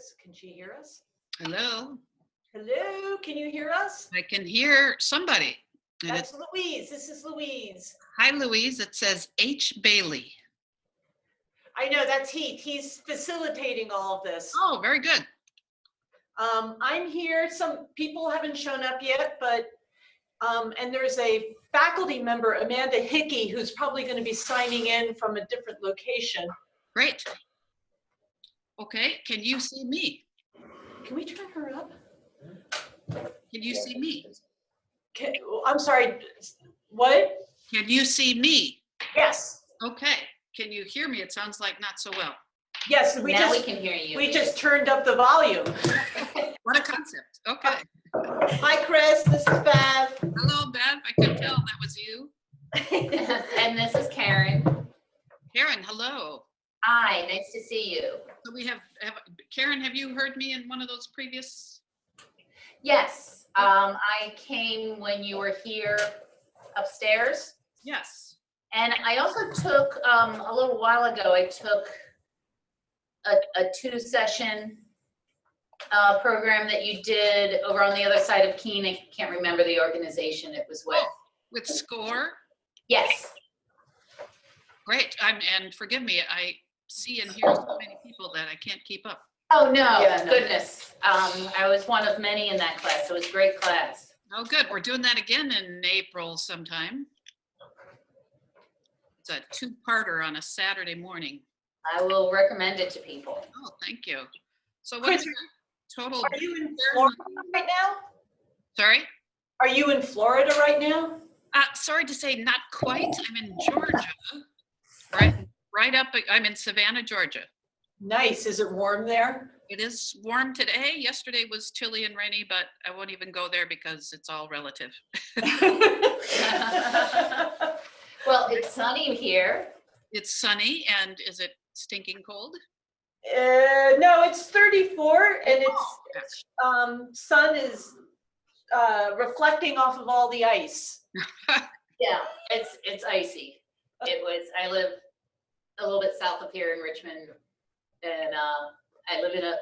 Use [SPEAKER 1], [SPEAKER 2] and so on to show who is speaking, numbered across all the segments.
[SPEAKER 1] is. Can she hear us?
[SPEAKER 2] Hello.
[SPEAKER 1] Hello, can you hear us?
[SPEAKER 2] I can hear somebody.
[SPEAKER 1] That's Louise. This is Louise.
[SPEAKER 2] Hi, Louise. It says H. Bailey.
[SPEAKER 1] I know, that's Heath. He's facilitating all of this.
[SPEAKER 2] Oh, very good.
[SPEAKER 1] I'm here. Some people haven't shown up yet, but and there's a faculty member, Amanda Hickey, who's probably going to be signing in from a different location.
[SPEAKER 2] Great. Okay, can you see me?
[SPEAKER 1] Can we turn her up?
[SPEAKER 2] Can you see me?
[SPEAKER 1] I'm sorry, what?
[SPEAKER 2] Can you see me?
[SPEAKER 1] Yes.
[SPEAKER 2] Okay. Can you hear me? It sounds like not so well.
[SPEAKER 1] Yes,
[SPEAKER 3] we can hear you.
[SPEAKER 1] We just turned up the volume.
[SPEAKER 2] What a concept. Okay.
[SPEAKER 1] Hi, Chris. This is Bev.
[SPEAKER 2] Hello, Bev. I could tell that was you.
[SPEAKER 3] And this is Karen.
[SPEAKER 2] Karen, hello.
[SPEAKER 3] Hi, nice to see you.
[SPEAKER 2] So we have Karen, have you heard me in one of those previous?
[SPEAKER 3] Yes, I came when you were here upstairs.
[SPEAKER 2] Yes.
[SPEAKER 3] And I also took, a little while ago, I took a 2-session program that you did over on the other side of Keene. I can't remember the organization it was with.
[SPEAKER 2] Oh, with SCORE?
[SPEAKER 3] Yes.
[SPEAKER 2] Great. And forgive me, I see and hear so many people that I can't keep up.
[SPEAKER 3] Oh, no,
[SPEAKER 1] Yeah, no.
[SPEAKER 3] goodness. I was one of many in that class. It was a great class.
[SPEAKER 2] Oh, good. We're doing that again in April sometime. It's a 2-parter on a Saturday morning.
[SPEAKER 3] I will recommend it to people.
[SPEAKER 2] Oh, thank you. So what's
[SPEAKER 1] Chris,
[SPEAKER 2] your total?
[SPEAKER 1] Are you in Florida right now?
[SPEAKER 2] Sorry?
[SPEAKER 1] Are you in Florida right now?
[SPEAKER 2] Sorry to say, not quite. I'm in Georgia. Right up, I'm in Savannah, Georgia.
[SPEAKER 1] Nice. Is it warm there?
[SPEAKER 2] It is warm today. Yesterday was chilly and rainy, but I won't even go there because it's all relative.
[SPEAKER 3] Well, it's sunny here.
[SPEAKER 2] It's sunny, and is it stinking cold?
[SPEAKER 1] No, it's 34 and
[SPEAKER 2] Oh,
[SPEAKER 1] it's sun is reflecting off of all the ice.
[SPEAKER 3] Yeah, it's icy. I live a little bit south of here in Richmond, and I live in a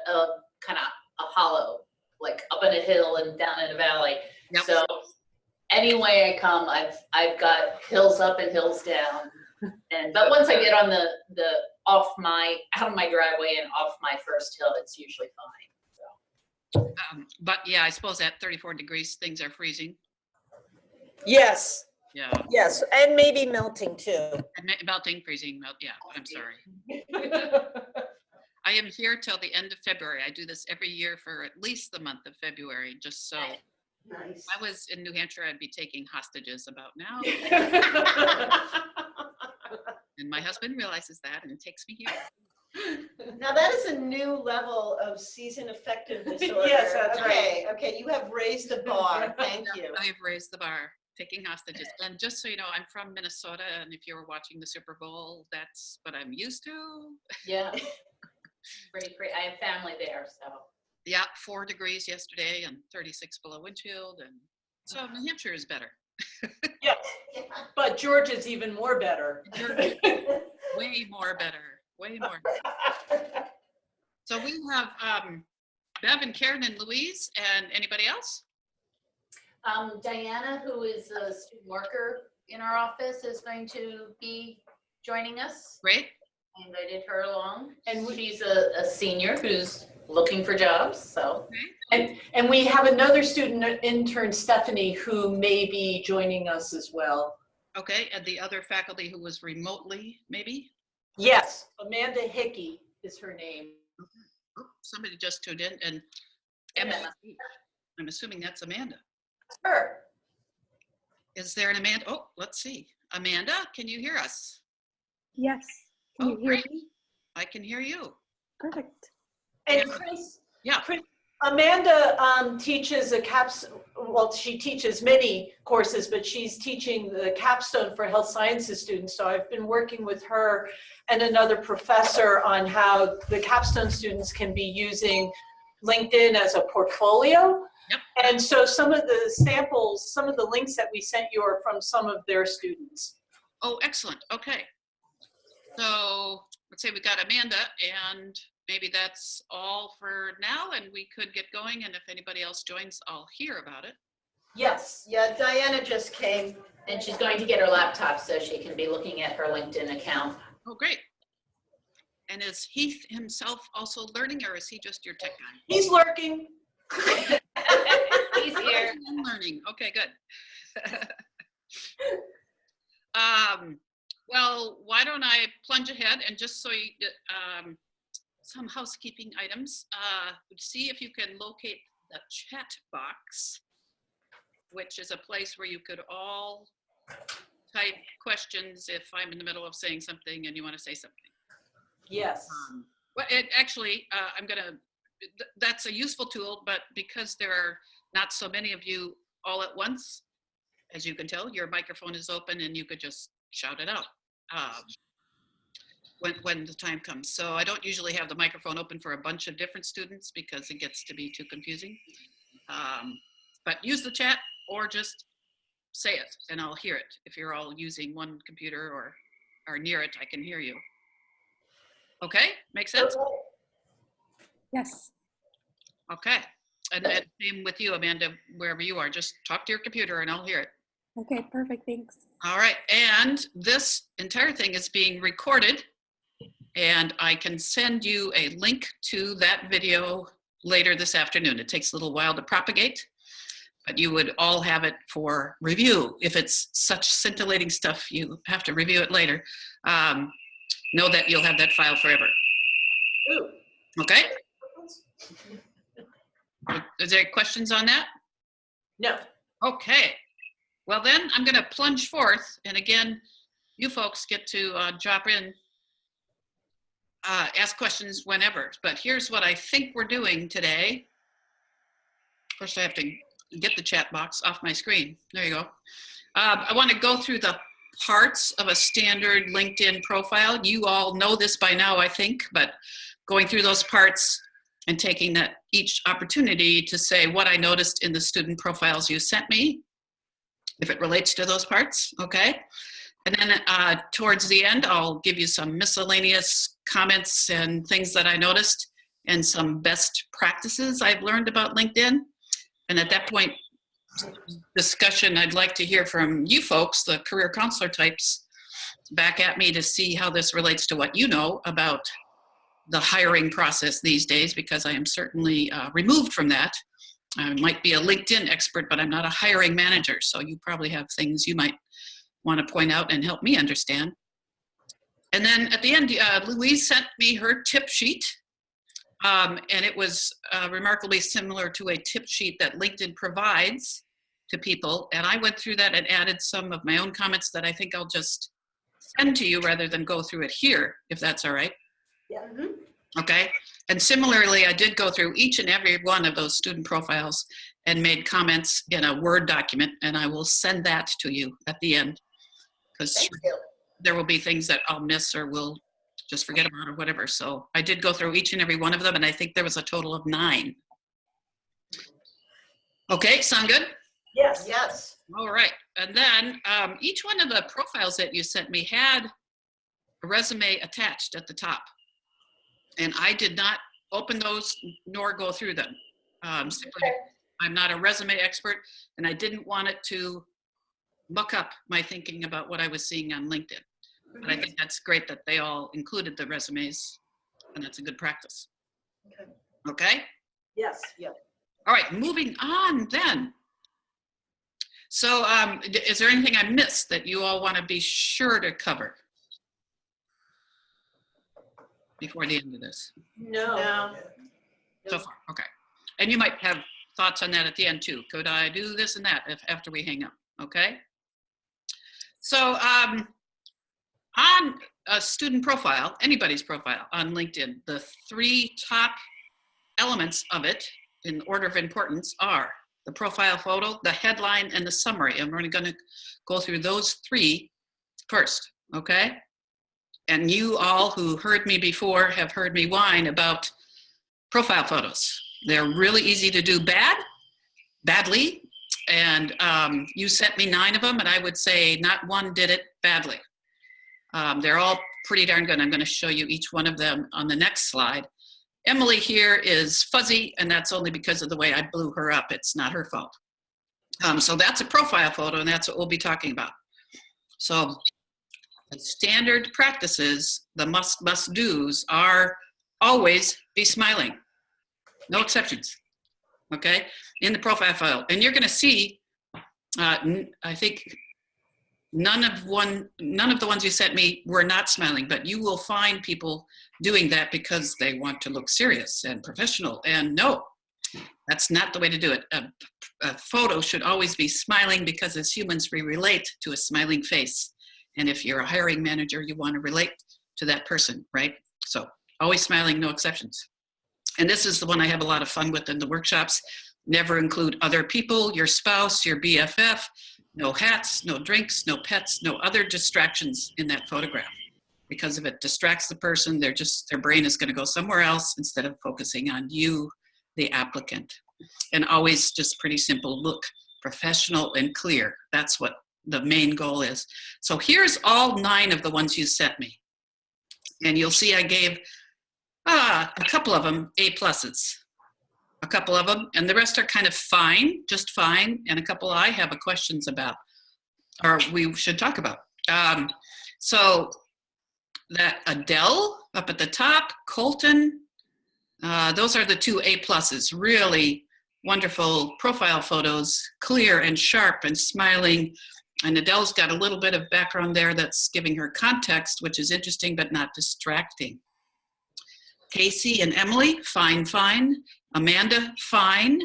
[SPEAKER 3] kind of a hollow, like up in a hill and down in a valley.
[SPEAKER 2] Yep.
[SPEAKER 3] So any way I come, I've got hills up and hills down. But once I get on the out of my driveway and off my first hill, it's usually fine. So.
[SPEAKER 2] But yeah, I suppose at 34 degrees, things are freezing.
[SPEAKER 1] Yes.
[SPEAKER 2] Yeah.
[SPEAKER 1] Yes, and maybe melting too.
[SPEAKER 2] Melting, freezing, melt. Yeah, I'm sorry. I am here till the end of February. I do this every year for at least the month of February, just so.
[SPEAKER 1] Nice.
[SPEAKER 2] If I was in New Hampshire, I'd be taking hostages about now. And my husband realizes that and takes me here.
[SPEAKER 4] Now that is a new level of season affective disorder.
[SPEAKER 1] Yes, that's
[SPEAKER 4] okay, right. Okay, you have raised the bar. Thank you.
[SPEAKER 2] I have raised the bar, taking hostages. And just so you know, I'm from Minnesota, and if you were watching the Super Bowl, that's what I'm used to.
[SPEAKER 3] Yeah. Pretty. I have family there, so.
[SPEAKER 2] Yeah, 4 degrees yesterday and 36 below wind chill, and so New Hampshire is better.
[SPEAKER 1] Yeah, but Georgia's even more better.
[SPEAKER 2] Way more better, way more. So we have Bev and Karen and Louise, and anybody else?
[SPEAKER 3] Diana, who is a student worker in our office, is going to be joining us.
[SPEAKER 2] Great.
[SPEAKER 3] I invited her along, and
[SPEAKER 1] And
[SPEAKER 3] she's a senior who's looking for jobs, so.
[SPEAKER 1] and we have another student intern, Stephanie, who may be joining us as well.
[SPEAKER 2] Okay, and the other faculty who was remotely, maybe?
[SPEAKER 1] Yes, Amanda Hickey is her name.
[SPEAKER 2] Oh, somebody just tuned in, and I'm assuming that's Amanda.
[SPEAKER 1] Her.
[SPEAKER 2] Is there an Amanda? Oh, let's see. Amanda, can you hear us?
[SPEAKER 5] Yes. Can you hear
[SPEAKER 2] great.
[SPEAKER 5] me?
[SPEAKER 2] I can hear you.
[SPEAKER 5] Perfect.
[SPEAKER 1] And Chris,
[SPEAKER 2] Yeah.
[SPEAKER 1] Amanda teaches she teaches many courses, but she's teaching the capstone for health sciences students. So I've been working with her and another professor on how the capstone students can be using LinkedIn as a portfolio.
[SPEAKER 2] Yep.
[SPEAKER 1] And so some of the samples, some of the links that we sent you are from some of their students.
[SPEAKER 2] Oh, excellent. Okay. So let's say we got Amanda and maybe that's all for now, and we could get going. And if anybody else joins, I'll hear about it.
[SPEAKER 1] Yes.
[SPEAKER 4] Yeah, Diana just came.
[SPEAKER 3] And she's going to get her laptop so she can be looking at her LinkedIn account.
[SPEAKER 2] Oh, great. And is Heath himself also learning, or is he just your tech guy?
[SPEAKER 1] He's lurking.
[SPEAKER 3] He's here.
[SPEAKER 2] And learning. Okay, good. Well, why don't I plunge ahead and just so you, some housekeeping items. See if you can locate the chat box, which is a place where you could all type questions if I'm in the middle of saying something and you want to say something.
[SPEAKER 1] Yes.
[SPEAKER 2] Well, it actually, that's a useful tool, but because there are not so many of you all at once, as you can tell, your microphone is open and you could just shout it out when the time comes. So I don't usually have the microphone open for a bunch of different students because it gets to be too confusing. But use the chat or just say it and I'll hear it. If you're all using one computer or near it, I can hear you. Okay, make sense?
[SPEAKER 5] Yes.
[SPEAKER 2] Okay, and same with you, Amanda, wherever you are, just talk to your computer and I'll hear it.
[SPEAKER 5] Okay, perfect. Thanks.
[SPEAKER 2] All right, and this entire thing is being recorded and I can send you a link to that video later this afternoon. It takes a little while to propagate, but you would all have it for review. If it's such scintillating stuff, you have to review it later. Know that you'll have that file forever.
[SPEAKER 1] Ooh.
[SPEAKER 2] Okay? Is there questions on that?
[SPEAKER 1] No.
[SPEAKER 2] Okay. Well then, I'm gonna plunge forth, and again, you folks get to drop in, ask questions whenever, but here's what I think we're doing today. First, I have to get the chat box off my screen. There you go. I wanna go through the parts of a standard LinkedIn profile. You all know this by now, I think, but going through those parts and taking that each opportunity to say what I noticed in the student profiles you sent me, if it relates to those parts, okay? And then towards the end, I'll give you some miscellaneous comments and things that I noticed and some best practices I've learned about LinkedIn. And at that point, discussion, I'd like to hear from you folks, the career counselor types, back at me to see how this relates to what you know about the hiring process these days, because I am certainly removed from that. I might be a LinkedIn expert, but I'm not a hiring manager. So you probably have things you might want to point out and help me understand. And then at the end, Louise sent me her tip sheet. And it was remarkably similar to a tip sheet that LinkedIn provides to people. And I went through that and added some of my own comments that I think I'll just send to you rather than go through it here, if that's all right.
[SPEAKER 1] Yeah.
[SPEAKER 2] Okay. And similarly, I did go through each and every one of those student profiles and made comments in a Word document, and I will send that to you at the end, because there will be things that I'll miss or will just forget about or whatever. So I did go through each and every one of them, and I think there was a total of 9. Okay, sound good?
[SPEAKER 1] Yes.
[SPEAKER 4] Yes.
[SPEAKER 2] All right. And then each one of the profiles that you sent me had a resume attached at the top. And I did not open those nor go through them. Simply, I'm not a resume expert, and I didn't want it to muck up my thinking about what I was seeing on LinkedIn. But I think that's great that they all included the resumes, and that's a good practice. Okay?
[SPEAKER 1] Yes. Yeah.
[SPEAKER 2] All right, moving on then. So is there anything I missed that you all want to be sure to cover before the end of this?
[SPEAKER 1] No.
[SPEAKER 4] No.
[SPEAKER 2] So far, okay. And you might have thoughts on that at the end too. Could I do this and that after we hang up, okay? So on a student profile, anybody's profile on LinkedIn, the 3 top elements of it in order of importance are the profile photo, the headline, and the summary. And we're going to go through those 3 first, okay? And you all who heard me before have heard me whine about profile photos. They're really easy to do badly, and you sent me 9 of them, and I would say not one did it badly. They're all pretty darn good. I'm going to show you each one of them on the next slide. Emily here is fuzzy, and that's only because of the way I blew her up. It's not her fault. So that's a profile photo, and that's what we'll be talking about. So the standard practices, the must-dos are always be smiling. No exceptions, okay, in the profile photo. And you're going to see, I think none of the ones you sent me were not smiling, but you will find people doing that because they want to look serious and professional. And no, that's not the way to do it. A photo should always be smiling because as humans, we relate to a smiling face. And if you're a hiring manager, you want to relate to that person, right? So always smiling, no exceptions. And this is the one I have a lot of fun with in the workshops. Never include other people, your spouse, your BFF, no hats, no drinks, no pets, no other distractions in that photograph. Because if it distracts the person, their brain is going to go somewhere else instead of focusing on you, the applicant. And always just pretty simple, look professional and clear. That's what the main goal is. So here's all 9 of the ones you sent me. And you'll see I gave a couple of them A+. A couple of them, and the rest are kind of fine, just fine, and a couple I have questions about, or we should talk about. So that Adele up at the top, Colton, those are the 2 A+, really wonderful profile photos, clear and sharp and smiling. And Adele's got a little bit of background there that's giving her context, which is interesting but not distracting. Casey and Emily, fine, fine. Amanda, fine.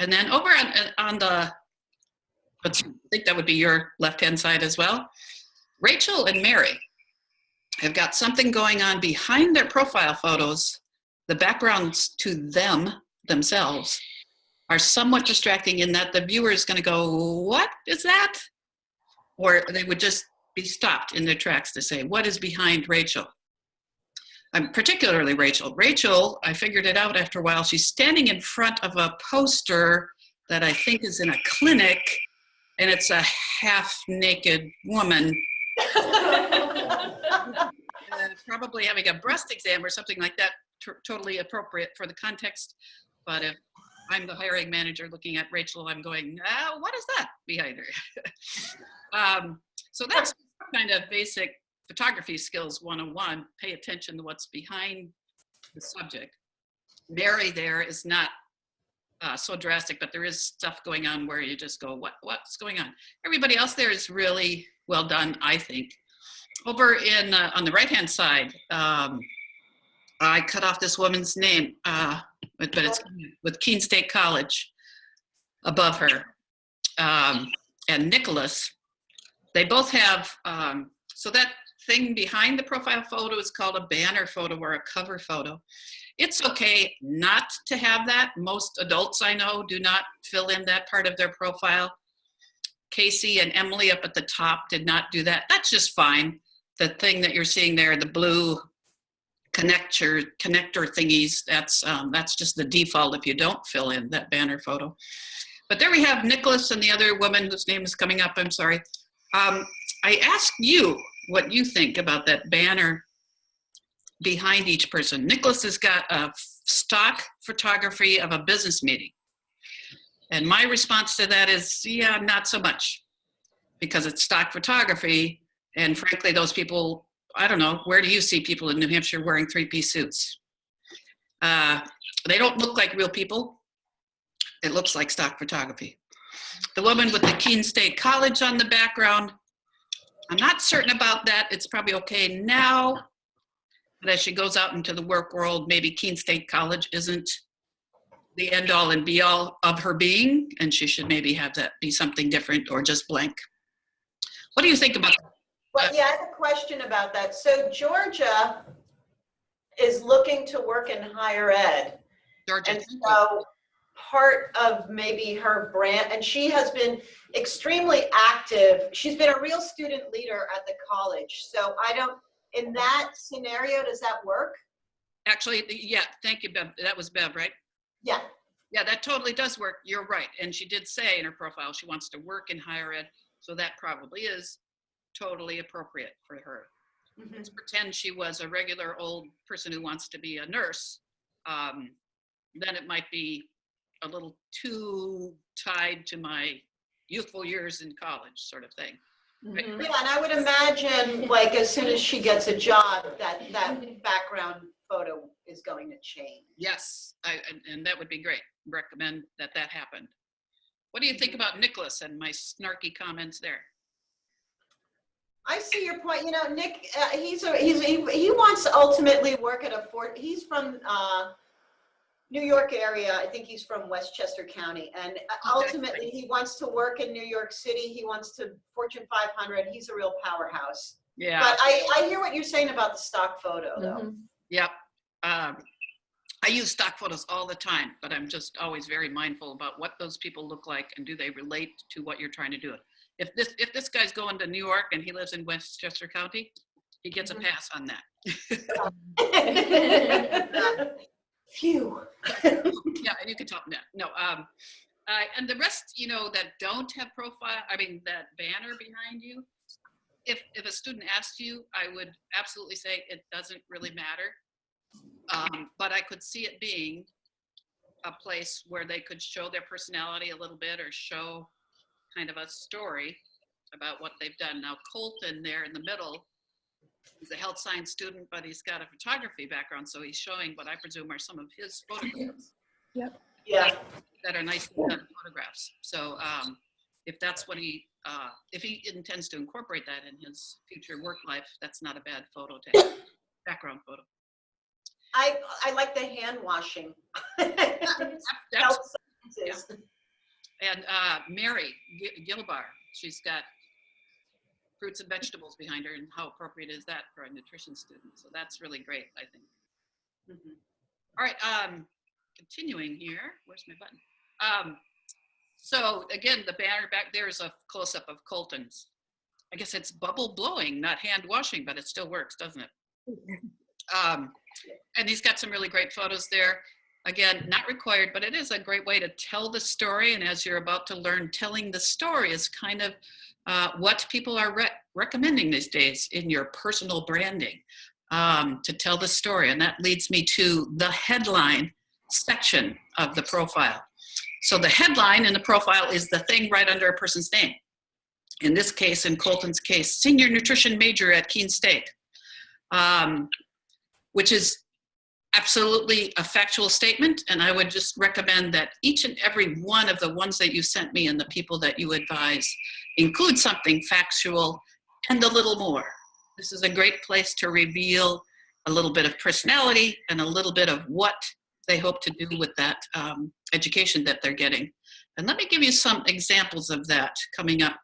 [SPEAKER 2] And then over on the, I think that would be your left-hand side as well. Rachel and Mary have got something going on behind their profile photos. The backgrounds to themselves, are somewhat distracting in that the viewer is going to go, what is that? Or they would just be stopped in their tracks to say, what is behind Rachel? Particularly Rachel. Rachel, I figured it out after a while, she's standing in front of a poster that I think is in a clinic, and it's a half-naked woman probably having a breast exam or something like that, totally appropriate for the context. But if I'm the hiring manager looking at Rachel, I'm going, what is that behind her? So that's kind of basic photography skills 101. Pay attention to what's behind the subject. Mary there is not so drastic, but there is stuff going on where you just go, what's going on? Everybody else there is really well done, I think. Over in on the right-hand side, I cut off this woman's name, but it's with Keene State College above her. And Nicholas, they both have, so that thing behind the profile photo is called a banner photo or a cover photo. It's okay not to have that. Most adults I know do not fill in that part of their profile. Casey and Emily up at the top did not do that. That's just fine. The thing that you're seeing there, the blue connector thingies, that's just the default if you don't fill in that banner photo. But there we have Nicholas and the other woman whose name is coming up, I'm sorry. I asked you what you think about that banner behind each person. Nicholas has got a stock photography of a business meeting. And my response to that is, yeah, not so much, because it's stock photography. And frankly, those people, I don't know, where do you see people in New Hampshire wearing three-piece suits? They don't look like real people. It looks like stock photography. The woman with the Keene State College on the background, I'm not certain about that. It's probably okay now, but as she goes out into the work world, maybe Keene State College isn't the end all and be all of her being, and she should maybe have that be something different or just blank. What do you think about that?
[SPEAKER 4] Well, yeah, I have a question about that. So Georgia is looking to work in higher ed.
[SPEAKER 2] Georgia,
[SPEAKER 4] And so part of maybe her brand, and she has been extremely active. She's been a real student leader at the college. So in that scenario, does that work?
[SPEAKER 2] actually, yeah, thank you, Bev. That was Bev, right?
[SPEAKER 4] Yeah.
[SPEAKER 2] Yeah, that totally does work. You're right. And she did say in her profile she wants to work in higher ed. So that probably is totally appropriate for her. Let's pretend she was a regular old person who wants to be a nurse. Then it might be a little too tied to my youthful years in college sort of thing. Right?
[SPEAKER 1] Mhm.
[SPEAKER 4] Yeah, and I would imagine, like, as soon as she gets a job, that background photo is going to change.
[SPEAKER 2] Yes, and that would be great. Recommend that happen. What do you think about Nicholas and my snarky comments there?
[SPEAKER 4] I see your point. You know, Nick, he wants to ultimately work at he's from New York area. I think he's from Westchester County, and ultimately he wants to work in New York City. He wants to Fortune 500. He's a real powerhouse.
[SPEAKER 2] Yeah.
[SPEAKER 4] But I hear what you're saying about the stock photo, though.
[SPEAKER 1] Mhm.
[SPEAKER 2] Yep. I use stock photos all the time, but I'm just always very mindful about what those people look like and do they relate to what you're trying to do. If this guy's going to New York and he lives in Westchester County, he gets a pass on that.
[SPEAKER 4] Phew.
[SPEAKER 2] Yeah, and you can tell them that. No, and the rest, you know, that don't have that banner behind you, if a student asked you, I would absolutely say it doesn't really matter. But I could see it being a place where they could show their personality a little bit or show kind of a story about what they've done. Now, Colton there in the middle, he's a health science student, but he's got a photography background, so he's showing what I presume are some of his photographs.
[SPEAKER 5] Yep.
[SPEAKER 4] Yeah.
[SPEAKER 2] That are nicely done photographs. So if that's what if he intends to incorporate that in his future work life, that's not a bad photo to have, background photo.
[SPEAKER 4] I like the hand washing.
[SPEAKER 2] That's,
[SPEAKER 4] Health sciences.
[SPEAKER 2] and Mary Gilbar, she's got fruits and vegetables behind her, and how appropriate is that for a nutrition student? So that's really great, I think.
[SPEAKER 4] Mhm.
[SPEAKER 2] All right, continuing here. Where's my button? So again, the banner back there is a close-up of Colton's. I guess it's bubble blowing, not hand washing, but it still works, doesn't it? And he's got some really great photos there. Again, not required, but it is a great way to tell the story. And as you're about to learn, telling the story is kind of what people are recommending these days in your personal branding, to tell the story. And that leads me to the headline section of the profile. So the headline in the profile is the thing right under a person's name. In this case, in Colton's case, senior nutrition major at Keene State, which is absolutely a factual statement. And I would just recommend that each and every one of the ones that you sent me and the people that you advise include something factual and a little more. This is a great place to reveal a little bit of personality and a little bit of what they hope to do with that education that they're getting. And let me give you some examples of that coming up.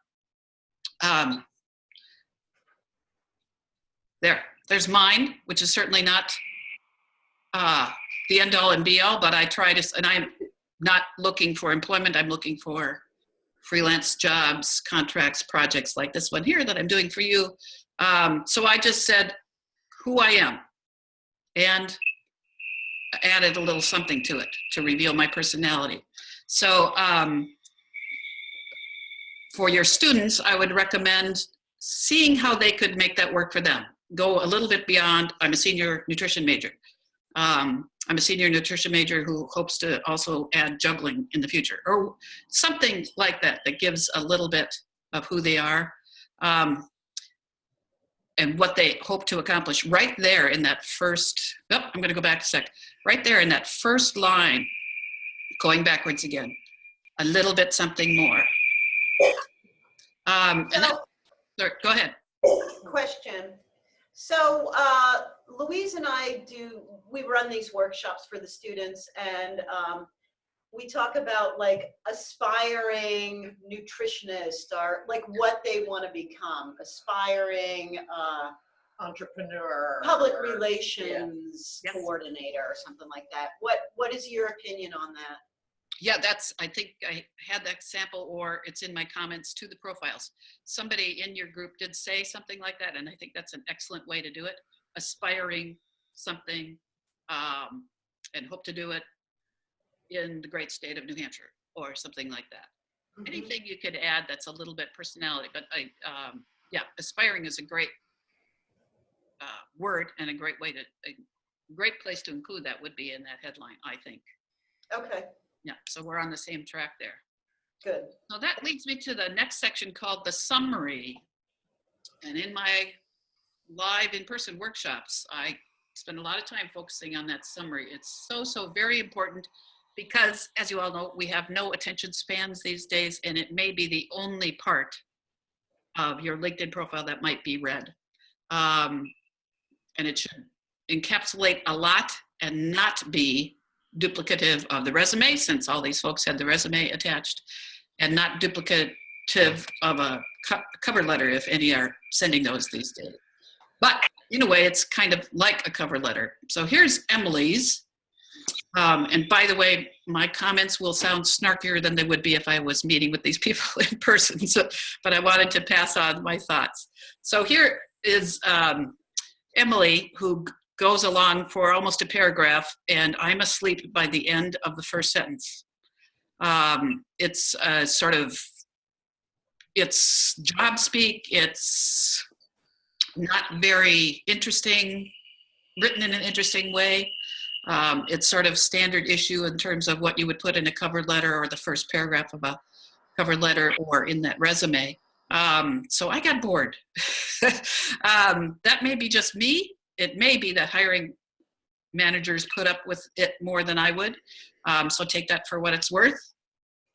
[SPEAKER 2] There's mine, which is certainly not the end all and be all, but I try to, and I'm not looking for employment, I'm looking for freelance jobs, contracts, projects like this one here that I'm doing for you. So I just said who I am and added a little something to it to reveal my personality. So for your students, I would recommend seeing how they could make that work for them. Go a little bit beyond, I'm a senior nutrition major. I'm a senior nutrition major who hopes to also add juggling in the future, or something like that, that gives a little bit of who they are and what they hope to accomplish right there in that first, I'm going to go back a sec, right there in that first line, going backwards again, a little bit something more. And then, sorry, go ahead.
[SPEAKER 4] Question. So Louise and I we run these workshops for the students, and we talk about like aspiring nutritionists, or like what they want to become, aspiring
[SPEAKER 1] Entrepreneur.
[SPEAKER 4] public
[SPEAKER 1] or-
[SPEAKER 4] relations
[SPEAKER 2] Yes.
[SPEAKER 4] coordinator or something like that. What is your opinion on that?
[SPEAKER 2] Yeah, I think I had that sample, or it's in my comments to the profiles. Somebody in your group did say something like that, and I think that's an excellent way to do it. Aspiring something, and hope to do it in the great state of New Hampshire, or something like that. Anything you could add that's a little bit personality, but yeah, aspiring is a great word, and a great place to include that would be in that headline, I think.
[SPEAKER 4] Okay,
[SPEAKER 2] Yeah, so we're on the same track there.
[SPEAKER 4] good.
[SPEAKER 2] So that leads me to the next section called the summary. And in my live in-person workshops, I spend a lot of time focusing on that summary. It's so very important because, as you all know, we have no attention spans these days, and it may be the only part of your LinkedIn profile that might be read. And it should encapsulate a lot and not be duplicative of the resume, since all these folks had the resume attached, and not duplicative of a cover letter if any are sending those these days. But in a way, it's kind of like a cover letter. So here's Emily's. And by the way, my comments will sound snarkier than they would be if I was meeting with these people in person. But I wanted to pass on my thoughts. So here is Emily, who goes along for almost a paragraph, and I'm asleep by the end of the first sentence. It's it's job speak. It's not very interesting, written in an interesting way. It's sort of standard issue in terms of what you would put in a cover letter or the first paragraph of a cover letter or in that resume. So I got bored. That may be just me. It may be that hiring managers put up with it more than I would. So take that for what it's worth.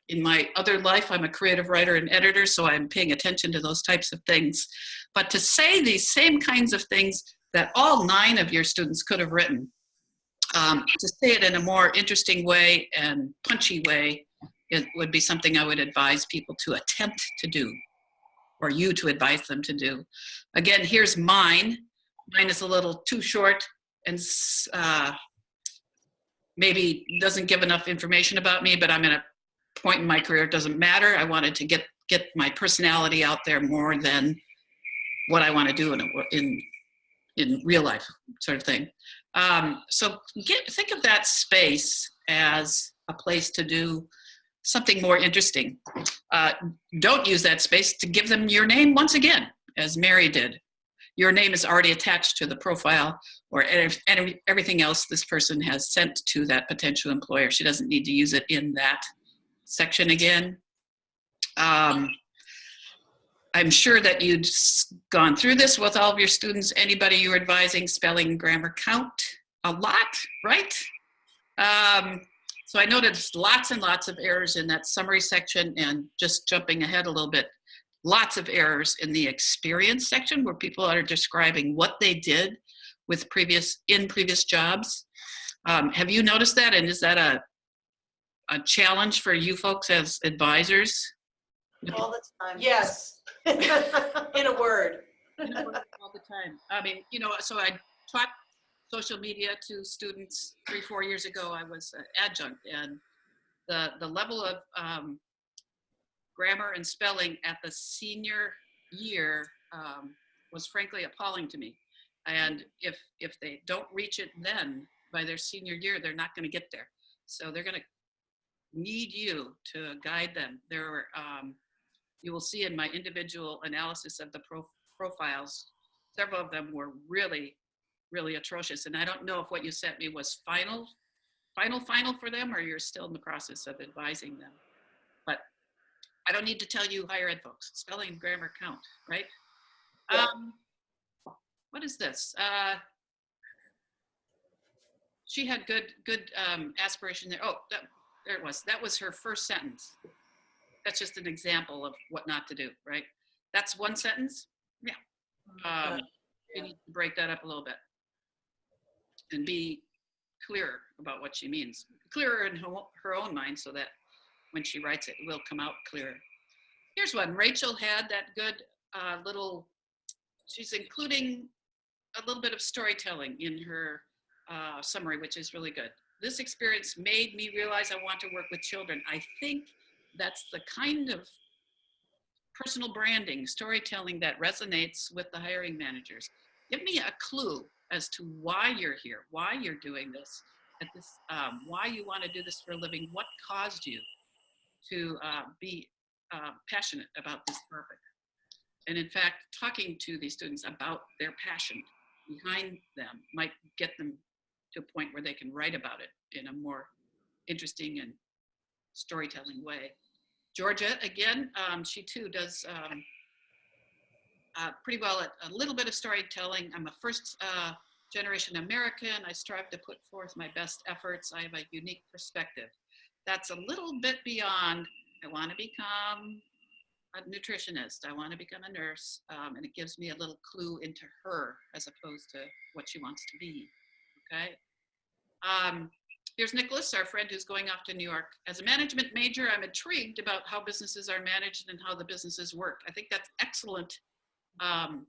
[SPEAKER 2] In my other life, I'm a creative writer and editor, so I'm paying attention to those types of things. But to say these same kinds of things that all 9 of your students could have written, to say it in a more interesting way and punchy way, it would be something I would advise people to attempt to do, or you to advise them to do. Again, here's mine. Mine is a little too short and maybe doesn't give enough information about me, but I'm in a point in my career, it doesn't matter. I wanted to get my personality out there more than what I want to do in real life, sort of thing. So think of that space as a place to do something more interesting. Don't use that space to give them your name once again, as Mary did. Your name is already attached to the profile or everything else this person has sent to that potential employer. She doesn't need to use it in that section again. I'm sure that you'd gone through this with all of your students. Anybody you're advising, spelling, grammar count a lot, right? So I noticed lots and lots of errors in that summary section, and just jumping ahead a little bit, lots of errors in the experience section where people are describing what they did with previous jobs. Have you noticed that? And is that a challenge for you folks as advisors?
[SPEAKER 4] All the time.
[SPEAKER 1] Yes, in a word.
[SPEAKER 2] All the time. I mean, so I taught social media to students 3-4 years ago. I was an adjunct, and the level of grammar and spelling at the senior year was frankly appalling to me. And if they don't reach it then, by their senior year, they're not going to get there. So they're going to need you to guide them. You will see in my individual analysis of the profiles, several of them were really, really atrocious. And I don't know if what you sent me was final for them, or you're still in the process of advising them. But I don't need to tell you higher ed folks, spelling and grammar count, right?
[SPEAKER 4] Yeah.
[SPEAKER 2] What is this? She had good aspiration there. Oh, there it was. That was her first sentence. That's just an example of what not to do, right? That's one sentence. Yeah. You need to break that up a little bit and be clearer about what she means. Clearer in her own mind, so that when she writes it, it will come out clearer. Here's one. Rachel had that good she's including a little bit of storytelling in her summary, which is really good. This experience made me realize I want to work with children. I think that's the kind of personal branding, storytelling that resonates with the hiring managers. Give me a clue as to why you're here, why you're doing this, why you want to do this for a living, what caused you to be passionate about this topic. And in fact, talking to these students about their passion behind them might get them to a point where they can write about it in a more interesting and storytelling way. Georgia, again, she too does pretty well at a little bit of storytelling. I'm a first generation American. I strive to put forth my best efforts. I have a unique perspective. That's a little bit beyond, I want to become a nutritionist. I want to become a nurse. And it gives me a little clue into her as opposed to what she wants to be. Okay. Here's Nicholas, our friend who's going off to New York. As a management major, I'm intrigued about how businesses are managed and how the businesses work. I think that's excellent, an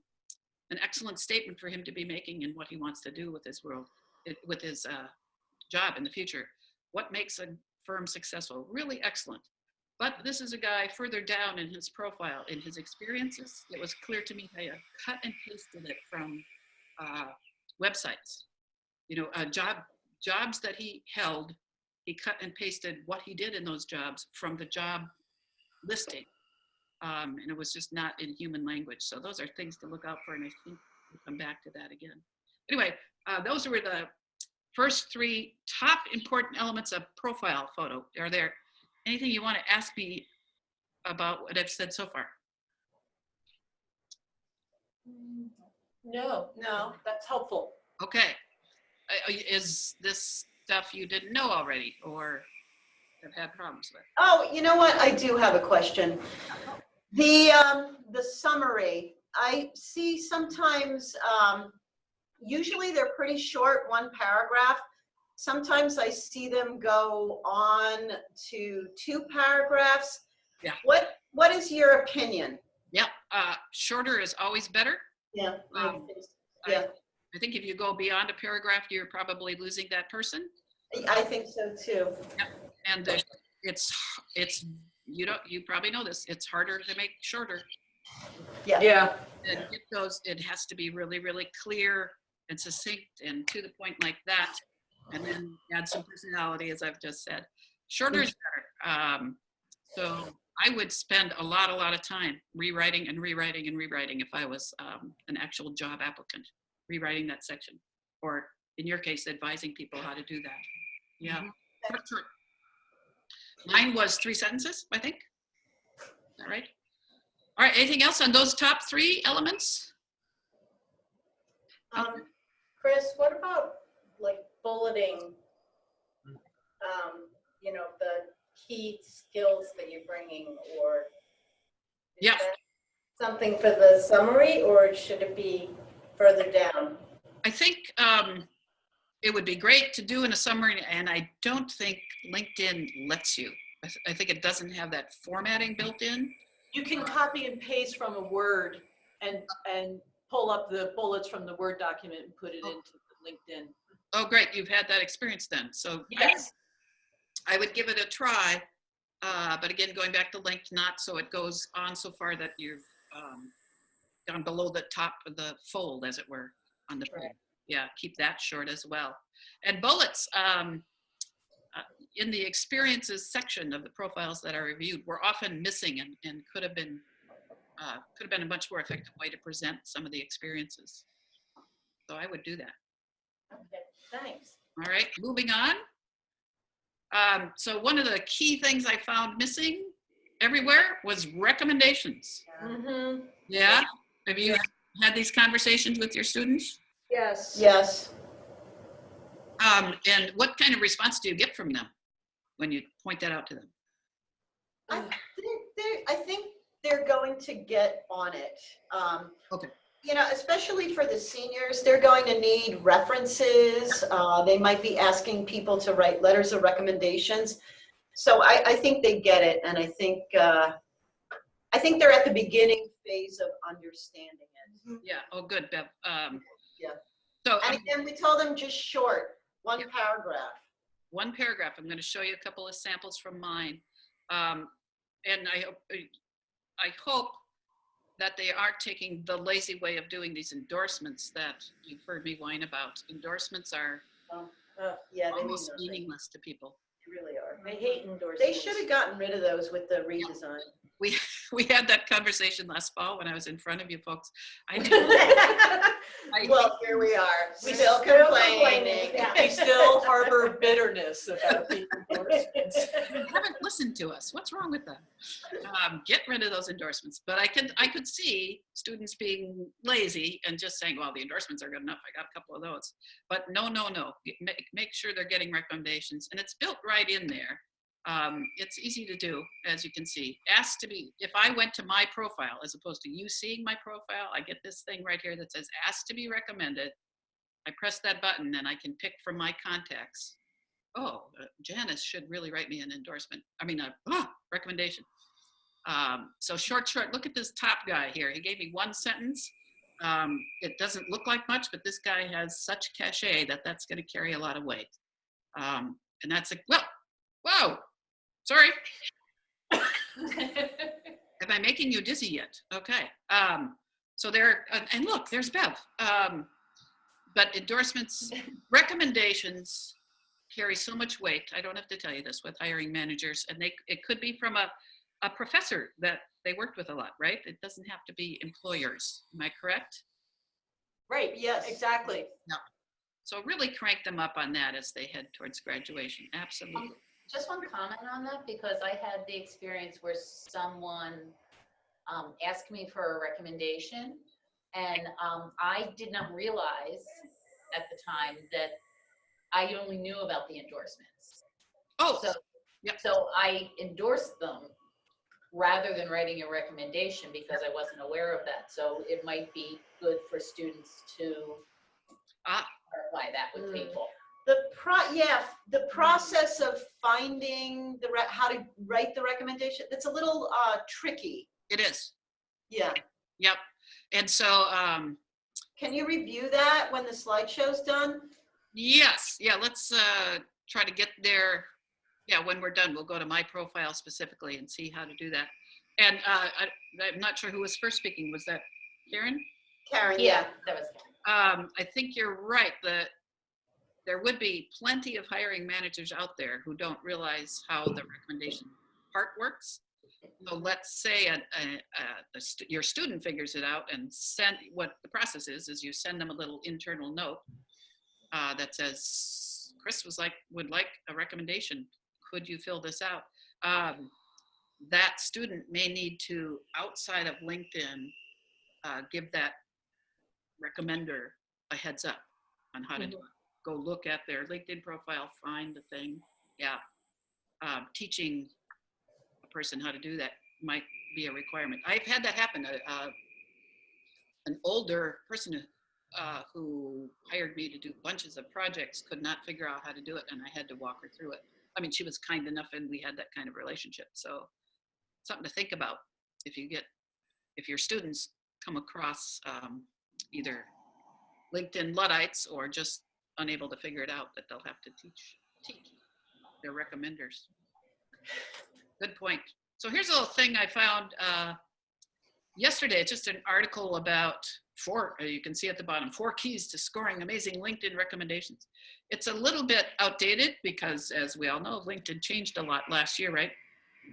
[SPEAKER 2] excellent statement for him to be making in what he wants to do with his world, with his job in the future. What makes a firm successful? Really excellent. But this is a guy further down in his profile, in his experiences. It was clear to me I cut and pasted it from websites. You know, jobs that he held, he cut and pasted what he did in those jobs from the job listing. And it was just not in human language. So those are things to look out for, and I think we'll come back to that again. Anyway, those were the first 3 top important elements of profile photo. Are there anything you want to ask me about what I've said so far?
[SPEAKER 1] No, that's helpful.
[SPEAKER 2] Okay. Is this stuff you didn't know already or have had problems with?
[SPEAKER 4] Oh, you know what? I do have a question. The summary, I see sometimes, usually they're pretty short, 1 paragraph. Sometimes I see them go on to 2 paragraphs.
[SPEAKER 2] Yeah.
[SPEAKER 4] What is your opinion?
[SPEAKER 2] Yep. Shorter is always better.
[SPEAKER 4] Yeah.
[SPEAKER 2] Yeah. I think if you go beyond a paragraph, you're probably losing that person.
[SPEAKER 4] I think so too.
[SPEAKER 2] Yep. And it's you probably know this. It's harder to make shorter.
[SPEAKER 1] Yeah.
[SPEAKER 2] And it has to be really, really clear and succinct and to the point like that. And then add some personality, as I've just said. Shorter is better. So I would spend a lot of time rewriting and rewriting and rewriting if I was an actual job applicant, rewriting that section, or in your case, advising people how to do that. Yeah. Short. Mine was 3 sentences, I think. Is that right? All right. Anything else on those top 3 elements?
[SPEAKER 6] Chris, what about like bulleting, you know, the key skills that you're bringing, or is
[SPEAKER 2] Yeah.
[SPEAKER 6] that something for the summary, or should it be further down?
[SPEAKER 2] I think it would be great to do in a summary, and I don't think LinkedIn lets you. I think it doesn't have that formatting built in.
[SPEAKER 1] You can copy and paste from a Word and pull up the bullets from the Word document and put it into LinkedIn.
[SPEAKER 2] Oh, great. You've had that experience then. So
[SPEAKER 1] Yes.
[SPEAKER 2] I would give it a try. But again, going back to linked, not so it goes on so far that you've gone below the top of the fold, as it were, on the page. Yeah, keep that short as well. And bullets, in the experiences section of the profiles that are reviewed, were often missing and could have been a much more effective way to present some of the experiences. So I would do that.
[SPEAKER 6] Okay, thanks.
[SPEAKER 2] All right, moving on. So one of the key things I found missing everywhere was recommendations.
[SPEAKER 1] Mm-hmm.
[SPEAKER 2] Yeah? Have you had these conversations with your students?
[SPEAKER 1] Yes.
[SPEAKER 4] Yes.
[SPEAKER 2] And what kind of response do you get from them when you point that out to them?
[SPEAKER 4] I think they're going to get on it.
[SPEAKER 2] Okay.
[SPEAKER 4] You know, especially for the seniors, they're going to need references. They might be asking people to write letters of recommendations. So I think they get it, and I think they're at the beginning phase of understanding it.
[SPEAKER 2] Yeah. Oh, good, Bev.
[SPEAKER 4] Yeah.
[SPEAKER 2] So
[SPEAKER 4] And again, we told them just short, 1 paragraph.
[SPEAKER 2] 1 paragraph. I'm going to show you a couple of samples from mine, and I hope that they aren't taking the lazy way of doing these endorsements that you've heard me whine about. Endorsements are
[SPEAKER 4] Yeah, they mean
[SPEAKER 2] almost
[SPEAKER 4] nothing.
[SPEAKER 2] meaningless to people.
[SPEAKER 4] They really are.
[SPEAKER 6] I hate endorsements.
[SPEAKER 4] They should have gotten rid of those with the redesign.
[SPEAKER 2] we had that conversation last fall when I was in front of you folks. I knew.
[SPEAKER 4] Well, here we are,
[SPEAKER 1] We
[SPEAKER 4] still
[SPEAKER 1] still
[SPEAKER 4] complaining.
[SPEAKER 6] yeah.
[SPEAKER 1] We still harbor bitterness about the endorsements.
[SPEAKER 2] You haven't listened to us. What's wrong with that? Get rid of those endorsements. But I could see students being lazy and just saying, well, the endorsements are good enough. I got a couple of those. But no. Make sure they're getting recommendations. And it's built right in there. It's easy to do, as you can see. Ask to be, if I went to my profile, as opposed to you seeing my profile, I get this thing right here that says ask to be recommended. I press that button and I can pick from my contacts. Oh, Janice should really write me an endorsement. I mean, a recommendation. So short, look at this top guy here. He gave me one sentence. It doesn't look like much, but this guy has such cachet that that's going to carry a lot of weight. And that's whoa, sorry. Am I making you dizzy yet? Okay. So there, and look, there's Bev. But endorsements, recommendations carry so much weight. I don't have to tell you this with hiring managers, and it could be from a professor that they worked with a lot, right? It doesn't have to be employers. Am I correct?
[SPEAKER 1] Right, yes, exactly.
[SPEAKER 2] So really crank them up on that as they head towards graduation. Absolutely.
[SPEAKER 3] Just one comment on that, because I had the experience where someone asked me for a recommendation, and I did not realize at the time that I only knew about the endorsements.
[SPEAKER 2] Oh,
[SPEAKER 3] So,
[SPEAKER 2] yep.
[SPEAKER 3] so I endorsed them rather than writing a recommendation because I wasn't aware of that. So it might be good for students to clarify that with people.
[SPEAKER 4] The process of finding how to write the recommendation, it's a little tricky.
[SPEAKER 2] It is.
[SPEAKER 4] Yeah.
[SPEAKER 2] Yep. And so,
[SPEAKER 4] can you review that when the slideshow's done?
[SPEAKER 2] yes. Yeah. Let's try to get there. Yeah. When we're done, we'll go to my profile specifically and see how to do that. And I'm not sure who was first speaking. Was that Karen?
[SPEAKER 4] Karen,
[SPEAKER 3] Yeah, that was Karen.
[SPEAKER 2] I think you're right. There would be plenty of hiring managers out there who don't realize how the recommendation part works. So let's say your student figures it out and what the process is you send them a little internal note that says, Chris would like a recommendation. Could you fill this out? That student may need to, outside of LinkedIn, give that recommender a heads up on how to do it. Go look at their LinkedIn profile, find the thing. Yeah. Teaching a person how to do that might be a requirement. I've had that happen. An older person who hired me to do bunches of projects could not figure out how to do it, and I had to walk her through it. I mean, she was kind enough, and we had that kind of relationship. So something to think about if your students come across either LinkedIn Luddites or just unable to figure it out, that they'll have to teach their recommenders. Good point. So here's a little thing I found yesterday. It's just an article about you can see at the bottom, 4 keys to scoring amazing LinkedIn recommendations. It's a little bit outdated because, as we all know, LinkedIn changed a lot last year, right?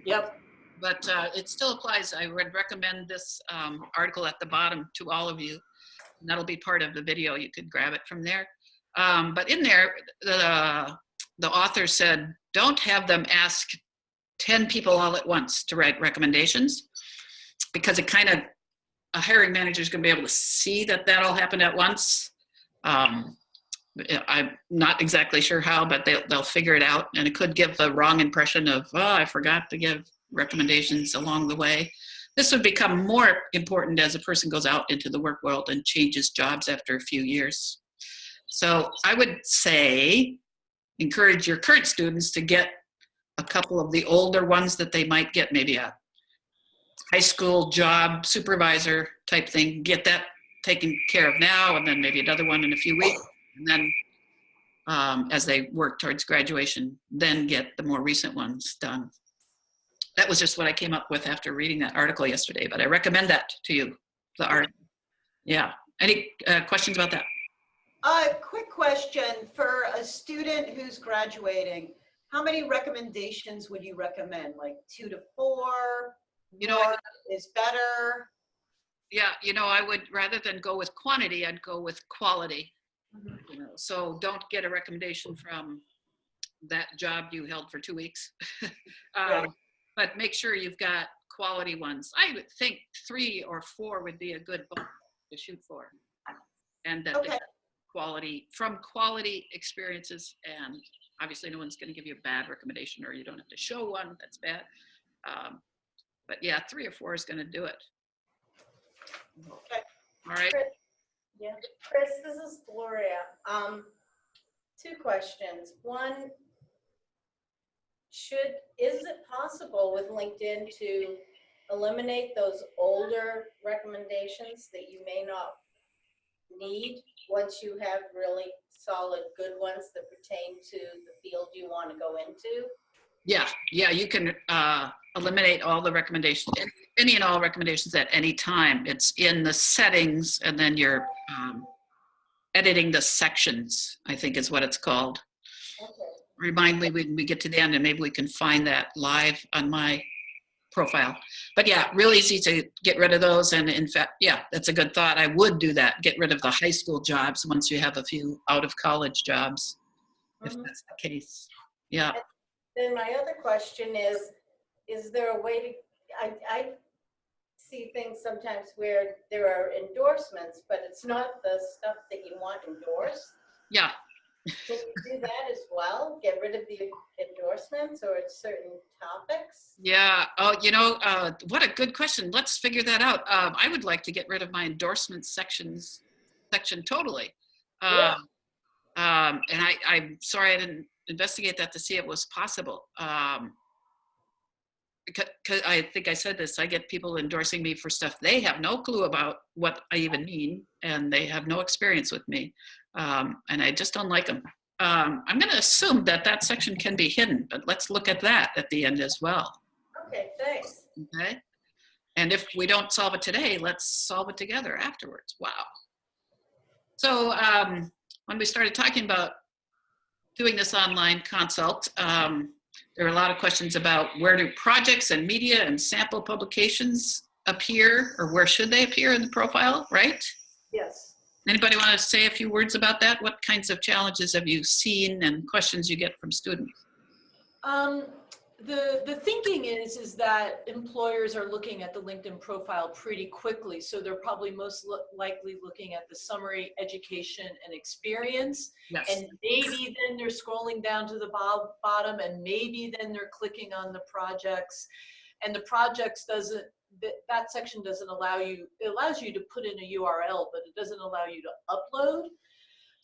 [SPEAKER 1] Yep.
[SPEAKER 2] But it still applies. I would recommend this article at the bottom to all of you. And that'll be part of the video. You could grab it from there. But in there, the author said, don't have them ask 10 people all at once to write recommendations, because a hiring manager is going to be able to see that all happened at once. I'm not exactly sure how, but they'll figure it out. And it could give the wrong impression of, I forgot to give recommendations along the way. This would become more important as a person goes out into the work world and changes jobs after a few years. So I would say, encourage your current students to get a couple of the older ones that they might get, maybe a high school job supervisor type thing, get that taken care of now, and then maybe another one in a few weeks. And then as they work towards graduation, then get the more recent ones done. That was just what I came up with after reading that article yesterday, but I recommend that to you, the article. Yeah. Any questions about that?
[SPEAKER 4] Quick question for a student who's graduating. How many recommendations would you recommend? Like 2 to 4,
[SPEAKER 2] You know,
[SPEAKER 4] more is better?
[SPEAKER 2] yeah, you know, I would, rather than go with quantity, I'd go with quality.
[SPEAKER 4] Mhm.
[SPEAKER 2] You know, so don't get a recommendation from that job you held for 2 weeks.
[SPEAKER 4] Right.
[SPEAKER 2] But make sure you've got quality ones. I would think 3 or 4 would be a good bar to shoot for. And that
[SPEAKER 4] Okay.
[SPEAKER 2] they're quality experiences, and obviously no one's going to give you a bad recommendation, or you don't have to show one that's bad. But yeah, 3 or 4 is going to do it.
[SPEAKER 4] Okay.
[SPEAKER 2] All right.
[SPEAKER 6] Yeah, Chris, this is Gloria. Two questions. One, is it possible with LinkedIn to eliminate those older recommendations that you may not need once you have really solid, good ones that pertain to the field you want to go into?
[SPEAKER 2] Yeah, you can eliminate all the recommendations, any and all recommendations at any time. It's in the settings, and then you're editing the sections, I think is what it's called.
[SPEAKER 6] Okay.
[SPEAKER 2] Remind me when we get to the end, and maybe we can find that live on my profile. But yeah, real easy to get rid of those. And in fact, yeah, that's a good thought. I would do that. Get rid of the high school jobs once you have a few out of college jobs, if that's the case. Yeah.
[SPEAKER 6] Then my other question is there a way to, I see things sometimes where there are endorsements, but it's not the stuff that you want endorsed.
[SPEAKER 2] Yeah.
[SPEAKER 6] Can you do that as well? Get rid of the endorsements or certain topics?
[SPEAKER 2] Yeah. Oh, you know, what a good question. Let's figure that out. I would like to get rid of my endorsement section totally.
[SPEAKER 6] Yeah.
[SPEAKER 2] And I'm sorry I didn't investigate that to see if it was possible. Because I think I said this, I get people endorsing me for stuff they have no clue about what I even mean, and they have no experience with me, and I just don't like them. I'm going to assume that section can be hidden, but let's look at that at the end as well.
[SPEAKER 6] Okay, thanks.
[SPEAKER 2] Okay, and if we don't solve it today, let's solve it together afterwards. Wow. So when we started talking about doing this online consult, there are a lot of questions about where do projects and media and sample publications appear, or where should they appear in the profile, right?
[SPEAKER 1] Yes.
[SPEAKER 2] Anybody want to say a few words about that? What kinds of challenges have you seen and questions you get from students?
[SPEAKER 1] The thinking is that employers are looking at the LinkedIn profile pretty quickly, so they're probably most likely looking at the summary, education, and experience.
[SPEAKER 2] Yes.
[SPEAKER 1] And maybe then they're scrolling down to the bottom, and maybe then they're clicking on the projects. And the projects that section doesn't allow you, it allows you to put in a URL, but it doesn't allow you to upload.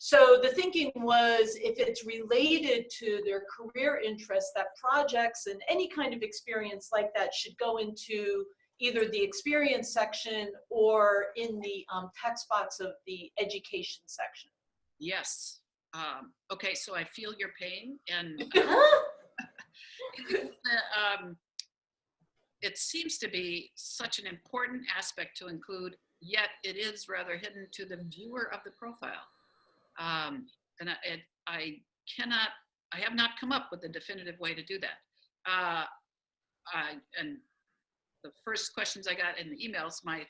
[SPEAKER 1] So the thinking was, if it's related to their career interests, that projects and any kind of experience like that should go into either the experience section or in the text box of the education section.
[SPEAKER 2] Yes. Okay, so I feel your pain, and it seems to be such an important aspect to include, yet it is rather hidden to the viewer of the profile. And I have not come up with a definitive way to do that. And the first questions I got in the emails, my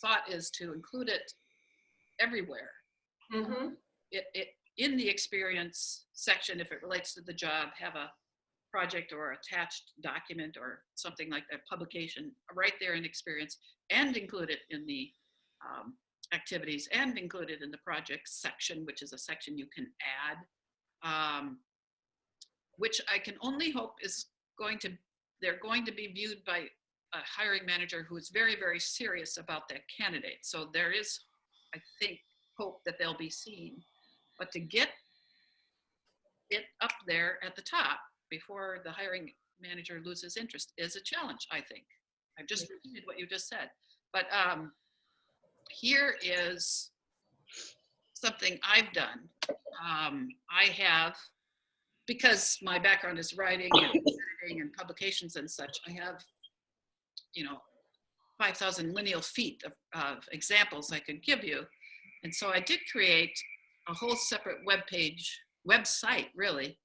[SPEAKER 2] thought is to include it everywhere.
[SPEAKER 1] Mm-hmm.
[SPEAKER 2] It in the experience section, if it relates to the job, have a project or attached document or something like that, publication right there in experience, and include it in the activities, and included in the projects section, which is a section you can add, which I can only hope is they're going to be viewed by a hiring manager who is very, very serious about that candidate. So there is, I think, hope that they'll be seen. But to get it up there at the top before the hiring manager loses interest is a challenge, I think. I've just repeated what you just said. But here is something I've done. I have, because my background is writing and editing and publications and such, I have, 5,000 lineal feet of examples I could give you. And so I did create a whole separate website really,